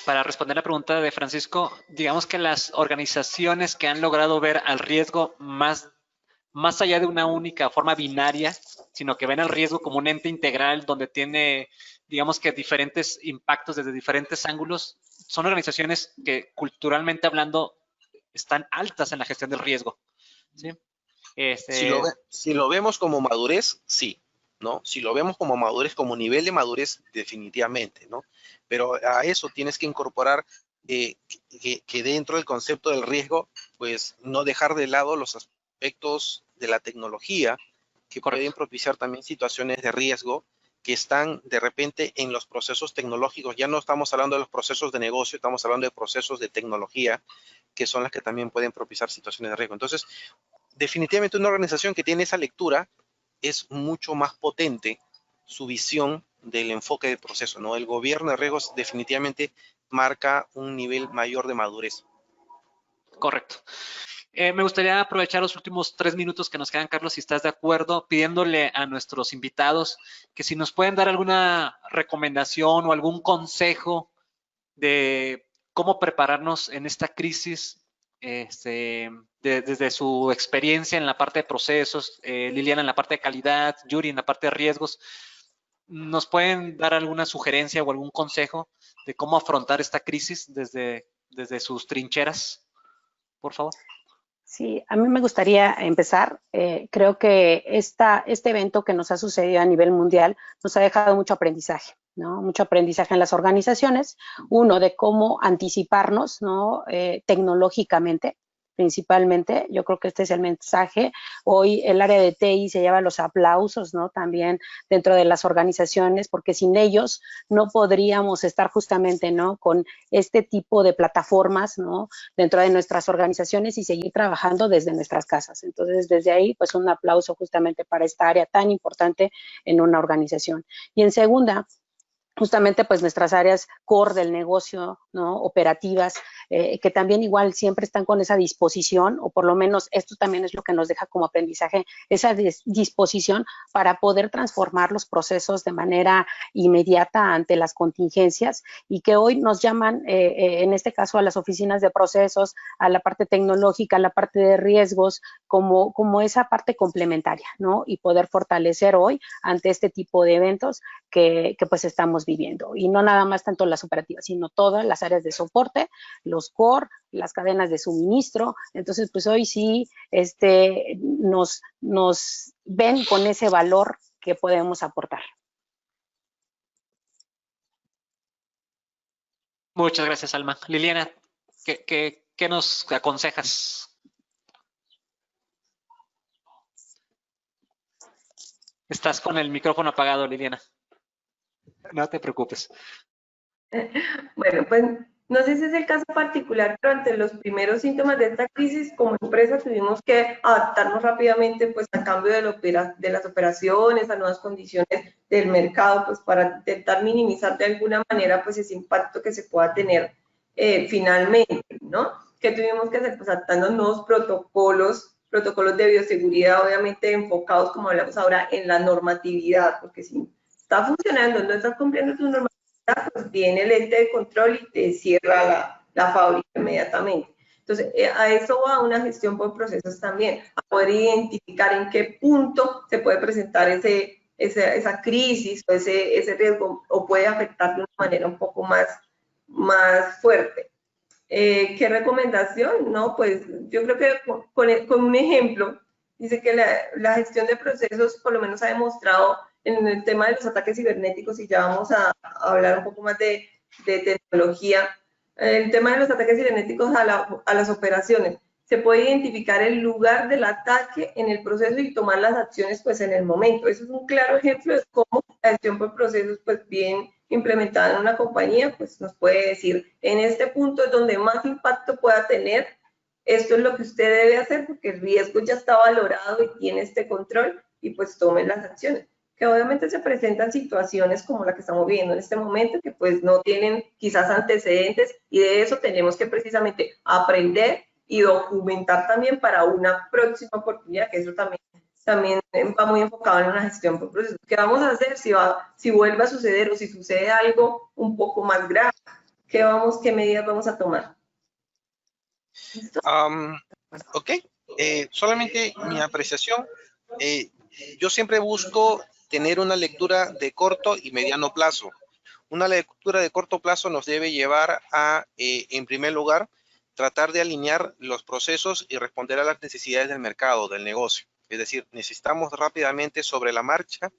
para responder la pregunta de Francisco, digamos que las organizaciones que han logrado ver al riesgo más allá de una única forma binaria, sino que ven al riesgo como un ente integral donde tiene, digamos que diferentes impactos desde diferentes ángulos, son organizaciones que culturalmente hablando están altas en la gestión del riesgo, ¿sí? Si lo vemos como madurez, sí, ¿no? Si lo vemos como madurez, como nivel de madurez, definitivamente, ¿no? Pero a eso tienes que incorporar que dentro del concepto del riesgo, pues no dejar de lado los aspectos de la tecnología que pueden propiciar también situaciones de riesgo que están de repente en los procesos tecnológicos. Ya no estamos hablando de los procesos de negocio, estamos hablando de procesos de tecnología que son las que también pueden propiciar situaciones de riesgo. Entonces, definitivamente una organización que tiene esa lectura es mucho más potente su visión del enfoque del proceso, ¿no? El gobierno de riesgos definitivamente marca un nivel mayor de madurez. Correcto. Me gustaría aprovechar los últimos 3 minutos que nos quedan, Carlos, si estás de acuerdo, pidiéndole a nuestros invitados que si nos pueden dar alguna recomendación o algún consejo de cómo prepararnos en esta crisis, desde su experiencia en la parte de procesos, Liliana en la parte de calidad, Yuri en la parte de riesgos. ¿Nos pueden dar alguna sugerencia o algún consejo de cómo afrontar esta crisis desde sus trincheras, por favor? Sí, a mí me gustaría empezar. Creo que este evento que nos ha sucedido a nivel mundial nos ha dejado mucho aprendizaje, ¿no? Mucho aprendizaje en las organizaciones. Uno, de cómo anticiparnos, ¿no? Tecnológicamente, principalmente. Yo creo que este es el mensaje. Hoy el área de TI se lleva los aplausos, ¿no? También dentro de las organizaciones, porque sin ellos no podríamos estar justamente, ¿no? Con este tipo de plataformas, ¿no? Dentro de nuestras organizaciones y seguir trabajando desde nuestras casas. Entonces, desde ahí, pues un aplauso justamente para esta área tan importante en una organización. Y en segunda, justamente pues nuestras áreas core del negocio, ¿no? Operativas, que también igual siempre están con esa disposición, o por lo menos esto también es lo que nos deja como aprendizaje, esa disposición para poder transformar los procesos de manera inmediata ante las contingencias, y que hoy nos llaman, en este caso a las oficinas de procesos, a la parte tecnológica, a la parte de riesgos, como esa parte complementaria, ¿no? Y poder fortalecer hoy ante este tipo de eventos que pues estamos viviendo. Y no nada más tanto las operativas, sino todas las áreas de soporte, los core, las cadenas de suministro. Entonces, pues hoy sí nos ven con ese valor que podemos aportar. Muchas gracias, Alma. Liliana, ¿qué nos aconsejas? Estás con el micrófono apagado, Liliana. No te preocupes. Bueno, pues no sé si es el caso particular, pero ante los primeros síntomas de esta crisis, como empresa tuvimos que adaptarnos rápidamente pues al cambio de las operaciones, a nuevas condiciones del mercado, pues para intentar minimizar de alguna manera pues ese impacto que se pueda tener finalmente, ¿no? ¿Qué tuvimos que hacer? Pues adaptando nuevos protocolos de bioseguridad, obviamente enfocados, como hablamos ahora, en la normatividad, porque si está funcionando, no estás cumpliendo tu normatividad, pues viene el ente de control y te cierra la fábrica inmediatamente. Entonces, a eso va una gestión por procesos también, a poder identificar en qué punto se puede presentar esa crisis o ese riesgo, o puede afectar de una manera un poco más fuerte. ¿Qué recomendación? No, pues yo creo que con un ejemplo, dice que la gestión de procesos por lo menos ha demostrado en el tema de los ataques cibernéticos, y ya vamos a hablar un poco más de tecnología, el tema de los ataques cibernéticos a las operaciones. Se puede identificar el lugar del ataque en el proceso y tomar las acciones pues en el momento. Eso es un claro ejemplo de cómo la gestión por procesos pues bien implementada en una compañía pues nos puede decir, en este punto es donde más impacto pueda tener, esto es lo que usted debe hacer porque el riesgo ya está valorado y tiene este control, y pues tomen las acciones. Que obviamente se presentan situaciones como la que estamos viviendo en este momento, que pues no tienen quizás antecedentes, y de eso tenemos que precisamente aprender y documentar también para una próxima oportunidad, que eso también va muy enfocado en una gestión por procesos. ¿Qué vamos a hacer si vuelve a suceder o si sucede algo un poco más grave? ¿Qué medidas vamos a tomar? Ok, solamente mi apreciación, yo siempre busco tener una lectura de corto y mediano plazo. Una lectura de corto plazo nos debe llevar a, en primer lugar, tratar de alinear los procesos y responder a las necesidades del mercado, del negocio. Es decir, necesitamos rápidamente sobre la marcha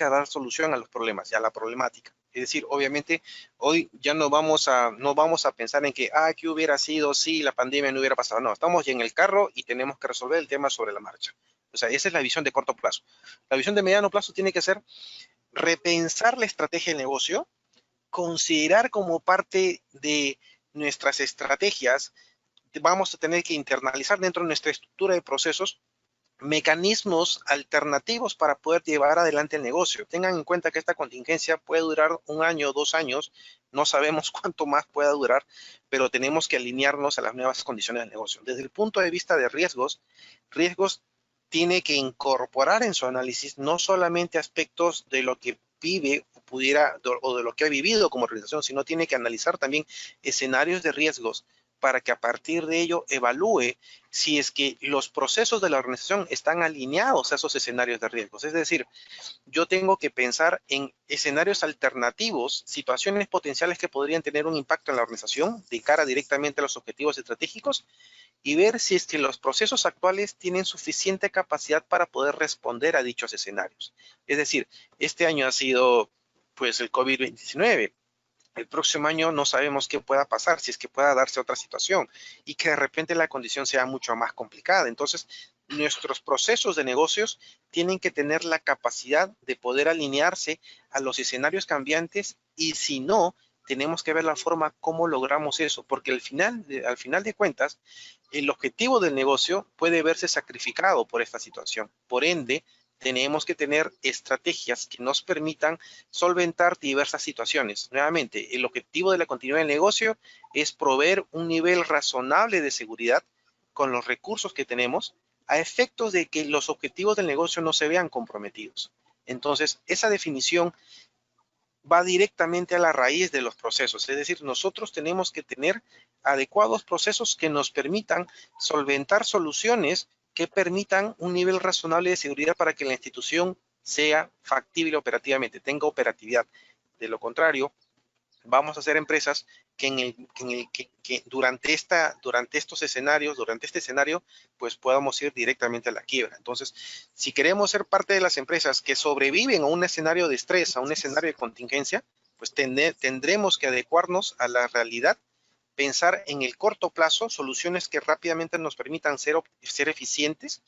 dar solución a los problemas y a la problemática. Es decir, obviamente, hoy ya no vamos a pensar en que, ¿qué hubiera sido si la pandemia no hubiera pasado? No, estamos ya en el carro y tenemos que resolver el tema sobre la marcha. O sea, esa es la visión de corto plazo. La visión de mediano plazo tiene que ser repensar la estrategia del negocio, considerar como parte de nuestras estrategias, vamos a tener que internalizar dentro de nuestra estructura de procesos mecanismos alternativos para poder llevar adelante el negocio. Tengan en cuenta que esta contingencia puede durar 1 año, 2 años, no sabemos cuánto más pueda durar, pero tenemos que alinearnos a las nuevas condiciones del negocio. Desde el punto de vista de riesgos tiene que incorporar en su análisis no solamente aspectos de lo que vive o de lo que ha vivido como organización, sino tiene que analizar también escenarios de riesgos para que a partir de ello evalúe si es que los procesos de la organización están alineados a esos escenarios de riesgos. Es decir, yo tengo que pensar en escenarios alternativos, situaciones potenciales que podrían tener un impacto en la organización de cara directamente a los objetivos estratégicos y ver si es que los procesos actuales tienen suficiente capacidad para poder responder a dichos escenarios. Es decir, este año ha sido pues el COVID-19. El próximo año no sabemos qué pueda pasar, si es que pueda darse otra situación y que de repente la condición sea mucho más complicada. Entonces, nuestros procesos de negocios tienen que tener la capacidad de poder alinearse a los escenarios cambiantes y si no, tenemos que ver la forma cómo logramos eso, porque al final de cuentas, el objetivo del negocio puede verse sacrificado por esta situación. Por ende, tenemos que tener estrategias que nos permitan solventar diversas situaciones. Nuevamente, el objetivo de la continuidad del negocio es proveer un nivel razonable de seguridad con los recursos que tenemos a efectos de que los objetivos del negocio no se vean comprometidos. Entonces, esa definición va directamente a la raíz de los procesos. Es decir, nosotros tenemos que tener adecuados procesos que nos permitan solventar soluciones que permitan un nivel razonable de seguridad para que la institución sea factible operativamente, tenga operatividad. De lo contrario, vamos a hacer empresas que durante este escenario, pues podamos ir directamente a la quiebra. Entonces, si queremos ser parte de las empresas que sobreviven a un escenario de estrés, a un escenario de contingencia, pues tendremos que adecuarnos a la realidad, pensar en el corto plazo, soluciones que rápidamente nos permitan ser eficientes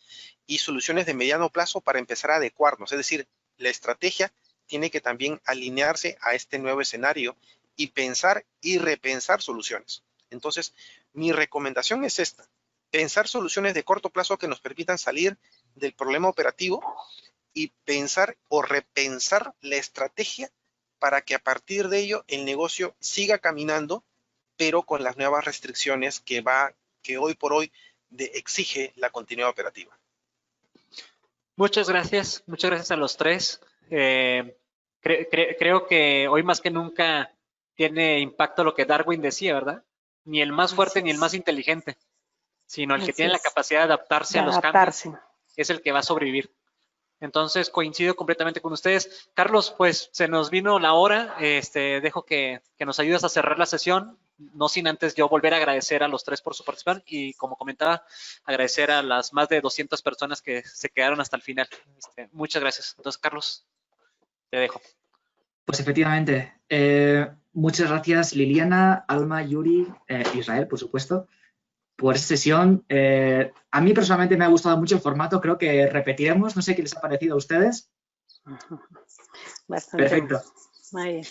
y soluciones de mediano plazo para empezar a adecuarnos. Es decir, la estrategia tiene que también alinearse a este nuevo escenario y pensar y repensar soluciones. Entonces, mi recomendación es esta: pensar soluciones de corto plazo que nos permitan salir del problema operativo y pensar o repensar la estrategia para que a partir de ello el negocio siga caminando, pero con las nuevas restricciones que hoy por hoy exige la continuidad operativa. Muchas gracias a los tres. Creo que hoy más que nunca tiene impacto lo que Darwin decía, ¿verdad? Ni el más fuerte ni el más inteligente, sino el que tiene la capacidad de adaptarse a los cambios es el que va a sobrevivir. Entonces, coincido completamente con ustedes. Carlos, pues se nos vino la hora. Dejo que nos ayudes a cerrar la sesión, no sin antes yo volver a agradecer a los tres por su participación y, como comentaba, agradecer a las más de 200 personas que se quedaron hasta el final. Muchas gracias. Entonces, Carlos, te dejo. Pues efectivamente, muchas gracias Liliana, Alma, Yuri, Israel, por supuesto, por esta sesión. A mí personalmente me ha gustado mucho el formato, creo que repetiremos, no sé qué les ha parecido a ustedes. Bastante. Perfecto. Muy bien.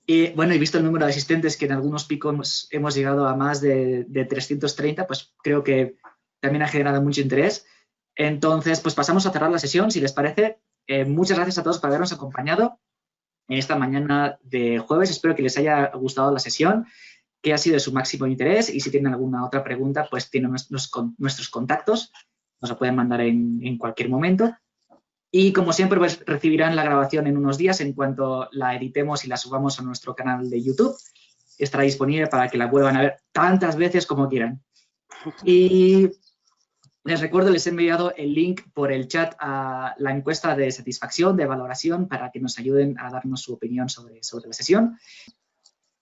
Y bueno, he visto el número de asistentes, que en algunos picos hemos llegado a más de 330, pues creo que también ha generado mucho interés. Entonces, pues pasamos a cerrar la sesión, si les parece. Muchas gracias a todos por habernos acompañado en esta mañana de jueves. Espero que les haya gustado la sesión, que ha sido de su máximo interés, y si tienen alguna otra pregunta, pues tienen nuestros contactos, nos lo pueden mandar en cualquier momento. Y como siempre, pues recibirán la grabación en unos días en cuanto la editemos y la subamos a nuestro canal de YouTube. Estará disponible para que la vuelvan a ver tantas veces como quieran. Y les recuerdo, les he enviado el link por el chat a la encuesta de satisfacción, de valoración, para que nos ayuden a darnos su opinión sobre la sesión.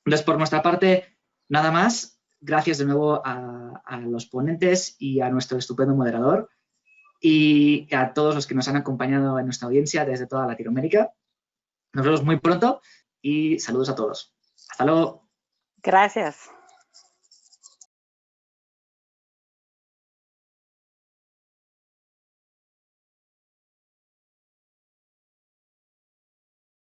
Entonces, por nuestra parte, nada más. Gracias de nuevo a los ponentes y a nuestro estupendo moderador y a todos los que nos han acompañado en nuestra audiencia desde toda Latinoamérica. Nos vemos muy pronto y saludos a todos. Hasta luego. Gracias.